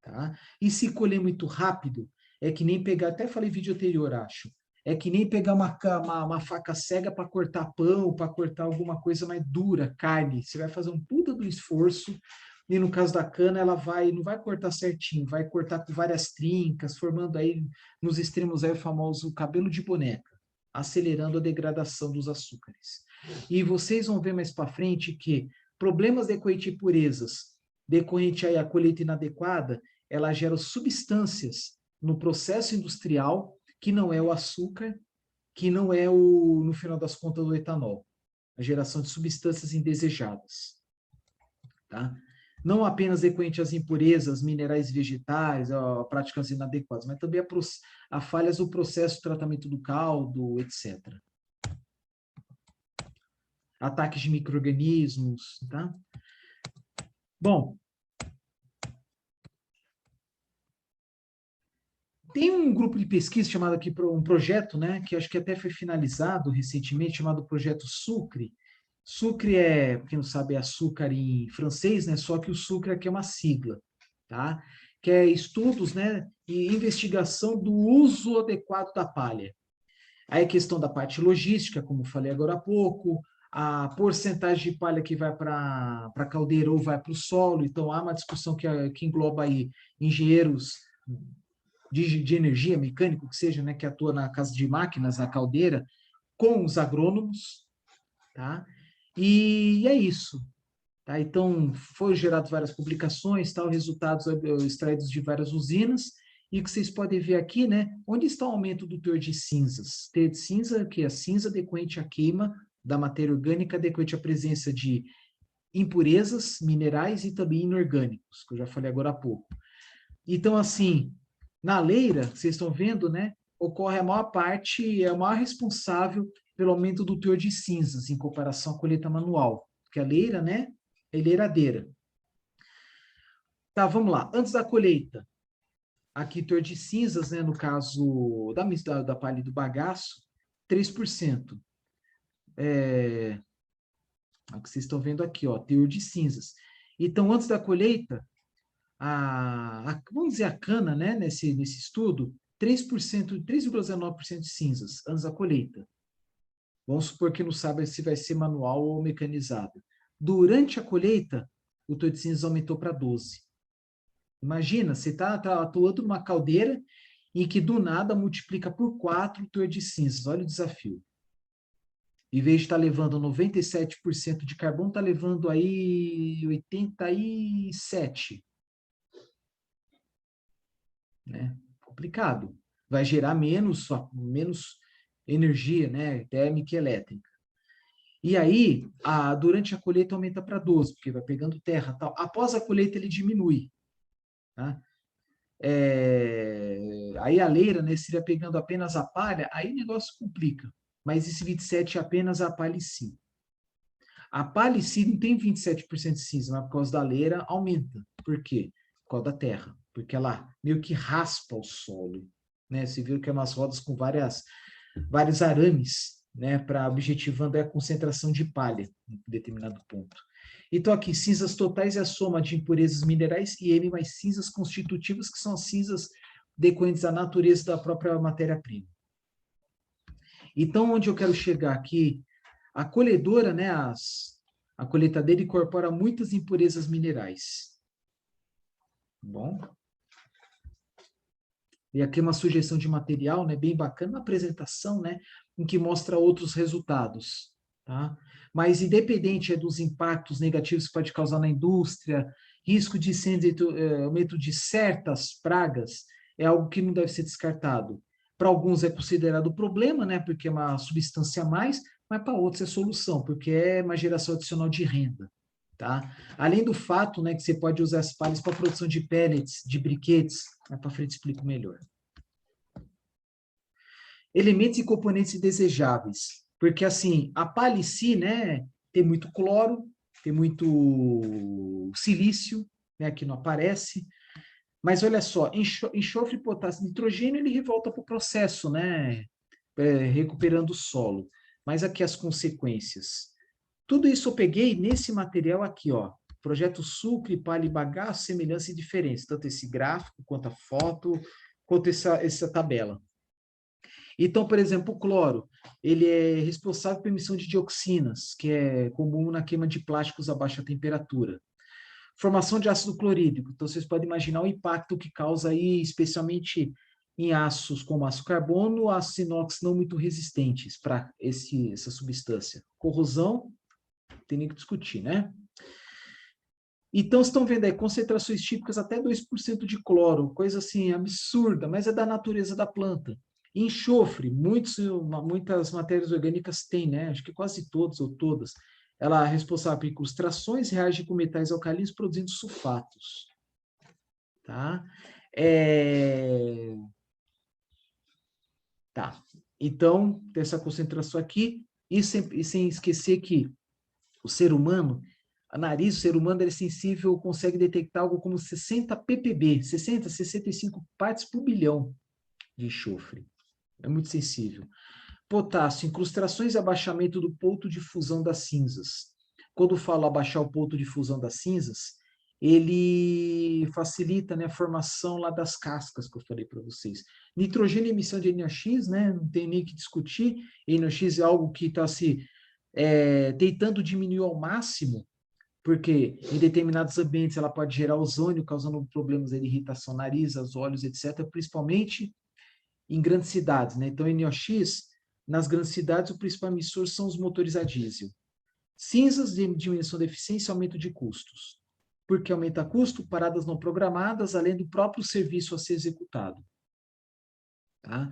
Tá? E se colher muito rápido, é que nem pegar, até falei vídeo anterior, acho, é que nem pegar uma faca cega para cortar pão, para cortar alguma coisa mais dura, carne. Você vai fazer um puta do esforço, e no caso da cana, ela não vai cortar certinho, vai cortar com várias trincas, formando aí nos extremos aí o famoso cabelo de boneca, acelerando a degradação dos açúcares. E vocês vão ver mais para frente que problemas decorrentes de impurezas, decorrente aí a colheita inadequada, ela gera substâncias no processo industrial que não é o açúcar, que não é no final das contas, o etanol. A geração de substâncias indesejadas. Tá? Não apenas decorrente às impurezas, minerais vegetais, a práticas inadequadas, mas também a falhas do processo de tratamento do caldo, etc. Ataques de micro-organismos, tá? Bom, tem um grupo de pesquisa chamado aqui, um projeto, né, que acho que até foi finalizado recentemente, chamado Projeto Sucre. Sucre quem não sabe, é açúcar em francês, né, só que o sucre aqui é uma sigla, tá? Que é estudos, né, e investigação do uso adequado da palha. Aí a questão da parte logística, como falei agora há pouco, a porcentagem de palha que vai para a caldeira ou vai para o solo, então há uma discussão que engloba aí engenheiros de energia, mecânico que seja, né, que atua na casa de máquinas, na caldeira, com os agrônomos, tá? E é isso, tá? Então, foram geradas várias publicações, tal, resultados extraídos de várias usinas, e que vocês podem ver aqui, né, onde está o aumento do teor de cinzas. Teor de cinza, que é a cinza decorrente à queima da matéria orgânica, decorrente à presença de impurezas, minerais e também inorgânicos, que eu já falei agora há pouco. Então, assim, na leira, vocês estão vendo, né, ocorre a maior parte, é o maior responsável pelo aumento do teor de cinzas em comparação à colheita manual, porque a leira, né, é leiradeira. Tá, vamos lá. Antes da colheita, aqui teor de cinzas, né, no caso da palha e do bagaço, 3%. É o que vocês estão vendo aqui, ó, teor de cinzas. Então, antes da colheita, vamos dizer a cana, né, nesse estudo, 3%, 3,19% de cinzas antes da colheita. Vamos supor que não sabe se vai ser manual ou mecanizado. Durante a colheita, o teor de cinzas aumentou para 12%. Imagina, você está atuando numa caldeira em que do nada multiplica por 4 o teor de cinzas. Olha o desafio. Em vez de estar levando 97% de carbono, está levando aí 87%. Né? Complicado. Vai gerar menos energia, né? Térmica e elétrica. E aí, durante a colheita aumenta para 12, porque vai pegando terra. Tal. Após a colheita, ele diminui. Tá? Aí a leira, né, seria pegando apenas a palha, aí o negócio complica. Mas esse 27 é apenas a palha em si. A palha em si não tem 27% de cinza, mas por causa da leira aumenta. Por quê? Por causa da terra. Porque ela meio que raspa o solo. Né? Você viu que é umas rodas com vários arames, né, para objetivando a concentração de palha em determinado ponto. Então, aqui, cinzas totais é a soma de impurezas minerais e M mais cinzas constitutivas, que são as cinzas decorrentes da natureza da própria matéria-prima. Então, onde eu quero chegar aqui, a colhedora, né, a colheitadeira incorpora muitas impurezas minerais. Bom. E aqui uma sugestão de material, né, bem bacana, uma apresentação, né, em que mostra outros resultados, tá? Mas independente dos impactos negativos que pode causar na indústria, risco de aumento de certas pragas, é algo que não deve ser descartado. Para alguns é considerado problema, né, porque é uma substância a mais, mas para outros é solução, porque é uma geração adicional de renda. Tá? Além do fato, né, que você pode usar as palhas para produção de pellets, de briquetes, mais para frente explico melhor. Elementos e componentes indesejáveis, porque assim, a palha em si, né, tem muito cloro, tem muito silício, né, que não aparece, mas olha só, enxofre, potássio, nitrogênio, ele revolta para o processo, né, recuperando o solo. Mas aqui as consequências. Tudo isso eu peguei nesse material aqui, ó. Projeto Sucre, Palha e Bagaço, Semelhança e Diferença. Tanto esse gráfico, quanto a foto, quanto essa tabela. Então, por exemplo, o cloro, ele é responsável pela emissão de dioxinas, que é comum na queima de plásticos a baixa temperatura. Formação de ácido clorídrico. Então, vocês podem imaginar o impacto que causa aí, especialmente em aços como aço carbono, aços inox não muito resistentes para essa substância. Corrosão, tem nem que discutir, né? Então, estão vendo aí concentrações típicas até 2% de cloro, coisa assim absurda, mas é da natureza da planta. Enxofre, muitas matérias orgânicas têm, né? Acho que quase todas ou todas. Ela é responsável por incrustações, reage com metais alcalinos, produzindo sulfatos. Tá? Tá. Então, tem essa concentração aqui, e sem esquecer que o ser humano, o ser humano é sensível, consegue detectar algo como 60 ppb, 65 partes por bilhão de enxofre. É muito sensível. Potássio, incrustações e abaixamento do ponto de fusão das cinzas. Quando falo abaixar o ponto de fusão das cinzas, ele facilita, né, a formação lá das cascas que eu falei para vocês. Nitrogênio e emissão de NOx, né, não tem nem que discutir. NOx é algo que está se tentando diminuir ao máximo, porque em determinados ambientes ela pode gerar ozônio, causando problemas de irritação nariz, os olhos, etc., principalmente em grandes cidades, né? Então, NOx, nas grandes cidades, o principal emissor são os motores a diesel. Cinzas de diminuição da eficiência e aumento de custos. Porque aumenta custo, paradas não programadas, além do próprio serviço a ser executado. Tá?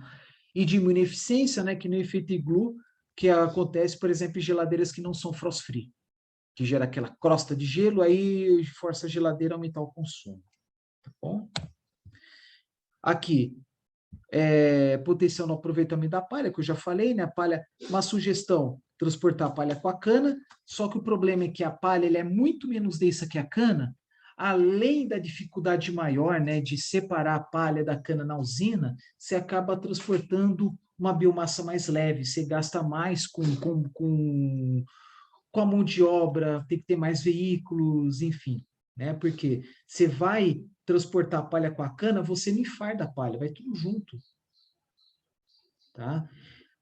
E diminui a eficiência, né, que no efeito iglu, que acontece, por exemplo, em geladeiras que não são frost-free, que gera aquela crosta de gelo, aí força a geladeira a aumentar o consumo. Tá bom? Aqui, potencial no aproveitamento da palha, que eu já falei, né? A palha, uma sugestão, transportar a palha com a cana, só que o problema é que a palha é muito menos densa que a cana, além da dificuldade maior, né, de separar a palha da cana na usina, você acaba transportando uma biomassa mais leve, você gasta mais com a mão de obra, tem que ter mais veículos, enfim, né? Porque você vai transportar a palha com a cana, você nem farda a palha, vai tudo junto, tá?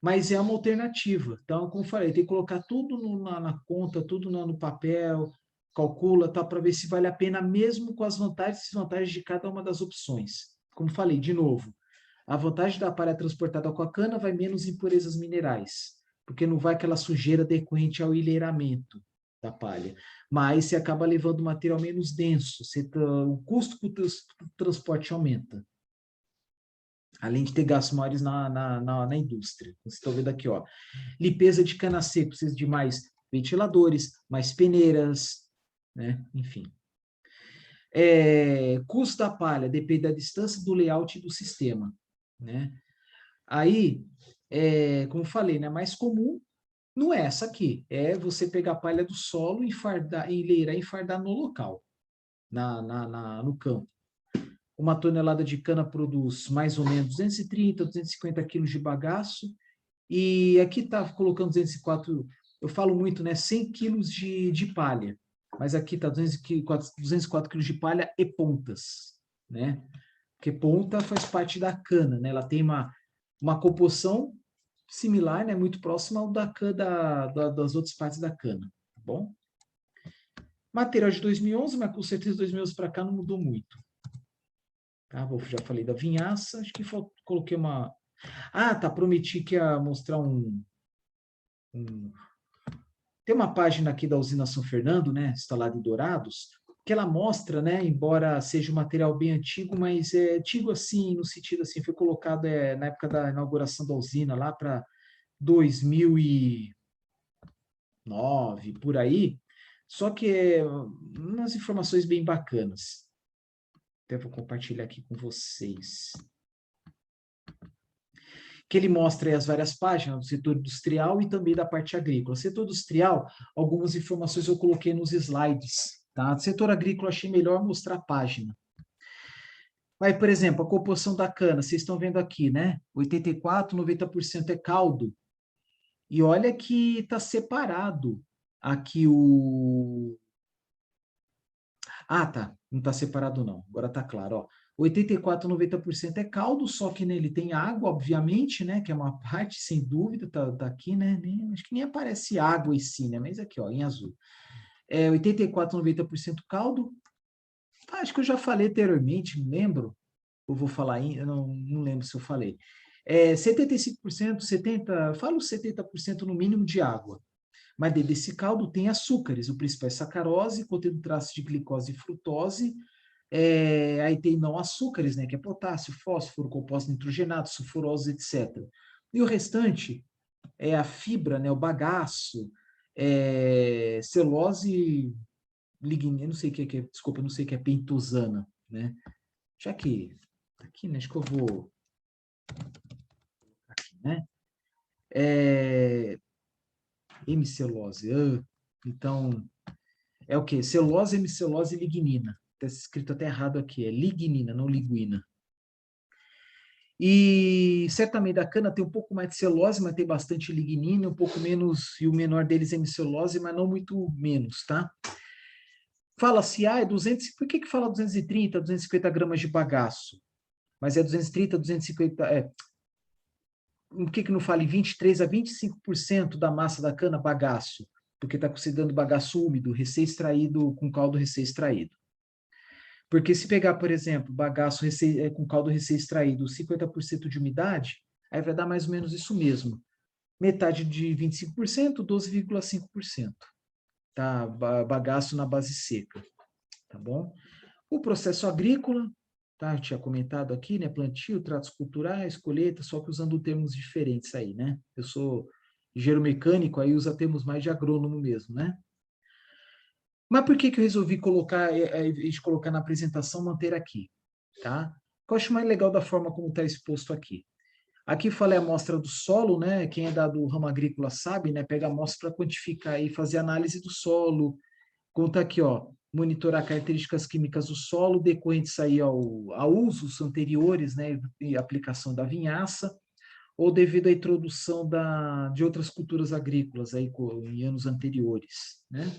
Mas é uma alternativa. Então, como eu falei, tem que colocar tudo na conta, tudo no papel, calcula, tá, para ver se vale a pena, mesmo com as vantagens e desvantagens de cada uma das opções. Como falei, de novo, a vantagem da palha transportada com a cana vai menos impurezas minerais. porque não vai aquela sujeira decorrente ao enleiramento da palha. Mas você acaba levando material menos denso, o custo para o transporte aumenta. Além de ter gastos maiores na indústria. Vocês estão vendo aqui, ó. Limpeza de cana seca, precisa de mais ventiladores, mais peneiras, né? Enfim. Custo da palha depende da distância do layout do sistema, né? Aí, como falei, né, mais comum não é essa aqui, é você pegar a palha do solo, enleirar e fardar no local, no campo. Uma tonelada de cana produz mais ou menos 230, 250 quilos de bagaço, e aqui está colocando 204, eu falo muito, né, 100 quilos de palha, mas aqui está 204 quilos de palha e pontas, né? Porque ponta faz parte da cana, né? Ela tem uma composição similar, né? Muito próxima ao da cana, das outras partes da cana, tá bom? Material de 2011, mas com certeza 2011 para cá não mudou muito. Tá? Já falei da vinhaça, acho que coloquei uma... Ah, tá, prometi que ia mostrar Tem uma página aqui da usina São Fernando, né, instalada em Dourados, que ela mostra, né, embora seja um material bem antigo, mas é antigo assim, no sentido assim, foi colocado na época da inauguração da usina, lá para 2009, por aí, só que umas informações bem bacanas. Até vou compartilhar aqui com vocês. Que ele mostra as várias páginas do setor industrial e também da parte agrícola. Setor industrial, algumas informações eu coloquei nos slides. Tá? Setor agrícola, achei melhor mostrar a página. Aí, por exemplo, a composição da cana, vocês estão vendo aqui, né? 84%, 90% é caldo. E olha que está separado aqui o... Ah, tá. Não está separado, não. Agora está claro, ó. 84, 90% é caldo, só que nele tem água, obviamente, né? Que é uma parte, sem dúvida, tá aqui, né? Acho que nem aparece água em si, né? Mas aqui, ó, em azul. 84, 90% caldo. Acho que eu já falei anteriormente, não lembro. Eu vou falar, eu não lembro se eu falei. 75%, 70%, falo 70% no mínimo de água. Mas desse caldo tem açúcares, o principal é sacarose, contendo traços de glicose e frutose. Aí tem não açúcares, né, que é potássio, fósforo, compostos nitrogenados, sulfurosos, etc. E o restante é a fibra, né, o bagaço, celulose, lignina, não sei o que é, desculpa, não sei o que é pentosana, né? Já que aqui, né, acho que eu vou aqui, né? Hemicelulose. Então, é o quê? Celulose, hemicelulose e lignina. Está escrito até errado aqui, é lignina, não liguina. E certamente da cana tem um pouco mais de celulose, mas tem bastante lignina, um pouco menos, e o menor deles é hemicelulose, mas não muito menos, tá? Fala-se, é 200, por que fala 230, 250 gramas de bagaço? Mas é 230, 250, por que não fala em 23 a 25% da massa da cana bagaço? Porque está considerando bagaço úmido, recém-extraído, com caldo recém-extraído. Porque se pegar, por exemplo, bagaço com caldo recém-extraído, 50% de umidade, aí vai dar mais ou menos isso mesmo. Metade de 25%, 12,5%. Tá? Bagaço na base seca. Tá bom? O processo agrícola, tá? Eu tinha comentado aqui, né? Plantio, tratos culturais, colheita, só que usando termos diferentes aí, né? Eu sou engenheiro mecânico, aí usa termos mais de agrônomo mesmo, né? Mas por que eu resolvi colocar, colocar na apresentação, manter aqui, tá? O que eu acho mais legal da forma como está exposto aqui. Aqui falei a amostra do solo, né? Quem é do ramo agrícola sabe, né? Pega a amostra para quantificar e fazer análise do solo. Conta aqui, ó, monitorar características químicas do solo decorrentes aí a usos anteriores, né? E aplicação da vinhaça, ou devido à introdução de outras culturas agrícolas aí em anos anteriores, né?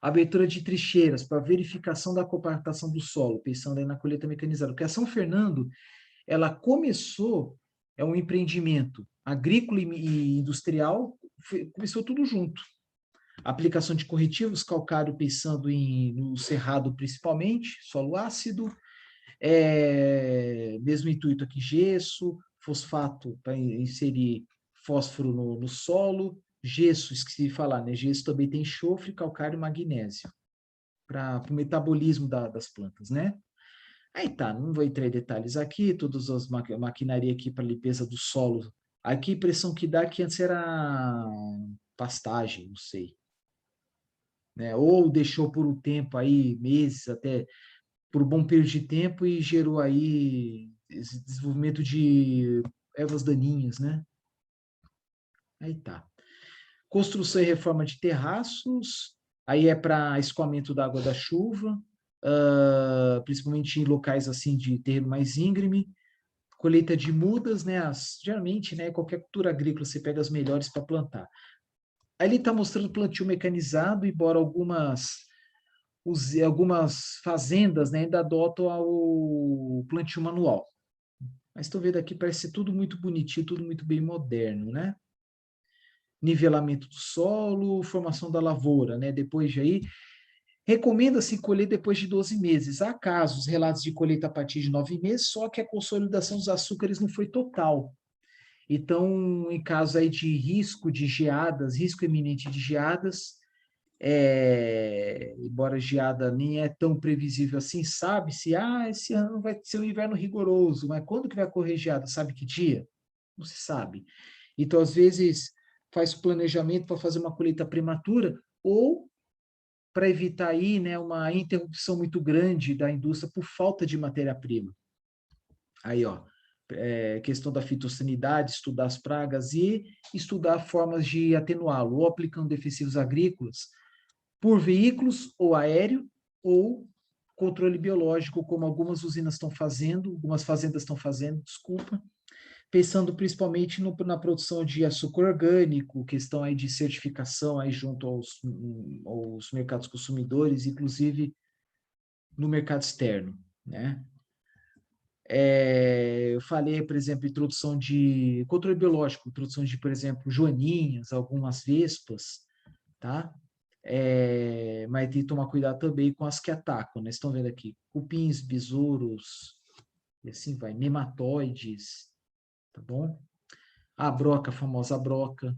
Abertura de trincheiras para verificação da compactação do solo, pensando aí na colheita mecanizada. Porque a São Fernando, ela começou, é um empreendimento agrícola e industrial, começou tudo junto. Aplicação de corretivos, calcário pensando no cerrado principalmente, solo ácido, mesmo intuito aqui, gesso, fosfato para inserir fósforo no solo, gesso, esqueci de falar, né? Gesso também tem enxofre, calcário e magnésio para o metabolismo das plantas, né? Aí tá, não vou entrar em detalhes aqui, todas as maquinaria aqui para limpeza do solo. Aqui a impressão que dá que antes era pastagem, não sei, né? Ou deixou por um tempo aí, meses, até por um bom período de tempo e gerou aí esse desenvolvimento de ervas daninhas, né? Aí tá. Construção e reforma de terraços, aí é para escoamento da água da chuva, principalmente em locais assim de terreno mais íngreme, colheita de mudas, né? Geralmente, né? Qualquer cultura agrícola você pega as melhores para plantar. Aí ele está mostrando plantio mecanizado, embora algumas fazendas, né, ainda adotam o plantio manual. Mas estou vendo aqui, parece ser tudo muito bonitinho, tudo muito bem moderno, né? Nivelamento do solo, formação da lavoura, né? Depois de aí, recomenda-se colher depois de 12 meses. Há casos, relatos de colheita a partir de 9 meses, só que a consolidação dos açúcares não foi total. Então, em caso aí de risco de geadas, risco iminente de geadas, embora a geada nem é tão previsível assim, sabe-se, esse ano vai ser um inverno rigoroso, mas quando que vai ocorrer geada? Sabe que dia? Não se sabe. Então, às vezes, faz o planejamento para fazer uma colheita prematura ou para evitar aí, né, uma interrupção muito grande da indústria por falta de matéria-prima. Aí, ó, questão da fitossanidade, estudar as pragas e estudar formas de atenuá-lo, ou aplicando defensivos agrícolas por veículos ou aéreo, ou controle biológico, como algumas usinas estão fazendo, algumas fazendas estão fazendo, desculpa, pensando principalmente na produção de açúcar orgânico, questão aí de certificação aí junto aos mercados consumidores, inclusive no mercado externo, né? Eu falei, por exemplo, introdução de controle biológico, introdução de, por exemplo, joaninhas, algumas vespas, tá? Mas tem que tomar cuidado também com as que atacam, né? Estão vendo aqui, cupins, besouros, e assim vai, nematóides, tá bom? A broca, a famosa broca.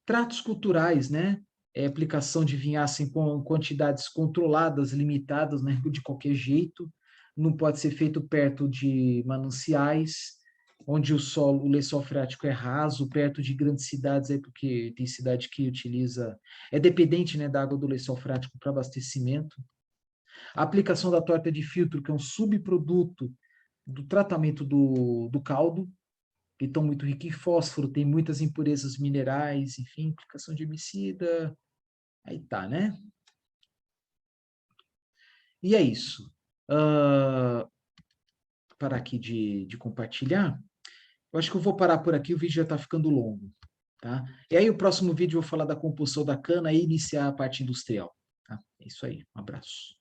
Tratos culturais, né? Aplicação de vinhaça em quantidades controladas, limitadas, né? De qualquer jeito. Não pode ser feito perto de mananciais, onde o lençol freático é raso, perto de grandes cidades, porque tem cidade que utiliza, é dependente, né, da água do lençol freático para abastecimento. A aplicação da torta de filtro, que é um subproduto do tratamento do caldo, que estão muito ricos em fósforo, tem muitas impurezas minerais, enfim, aplicação de herbicida, aí tá, né? E é isso. Parar aqui de compartilhar. Eu acho que eu vou parar por aqui, o vídeo já está ficando longo, tá? E aí o próximo vídeo eu vou falar da composição da cana e iniciar a parte industrial, tá? É isso aí, um abraço.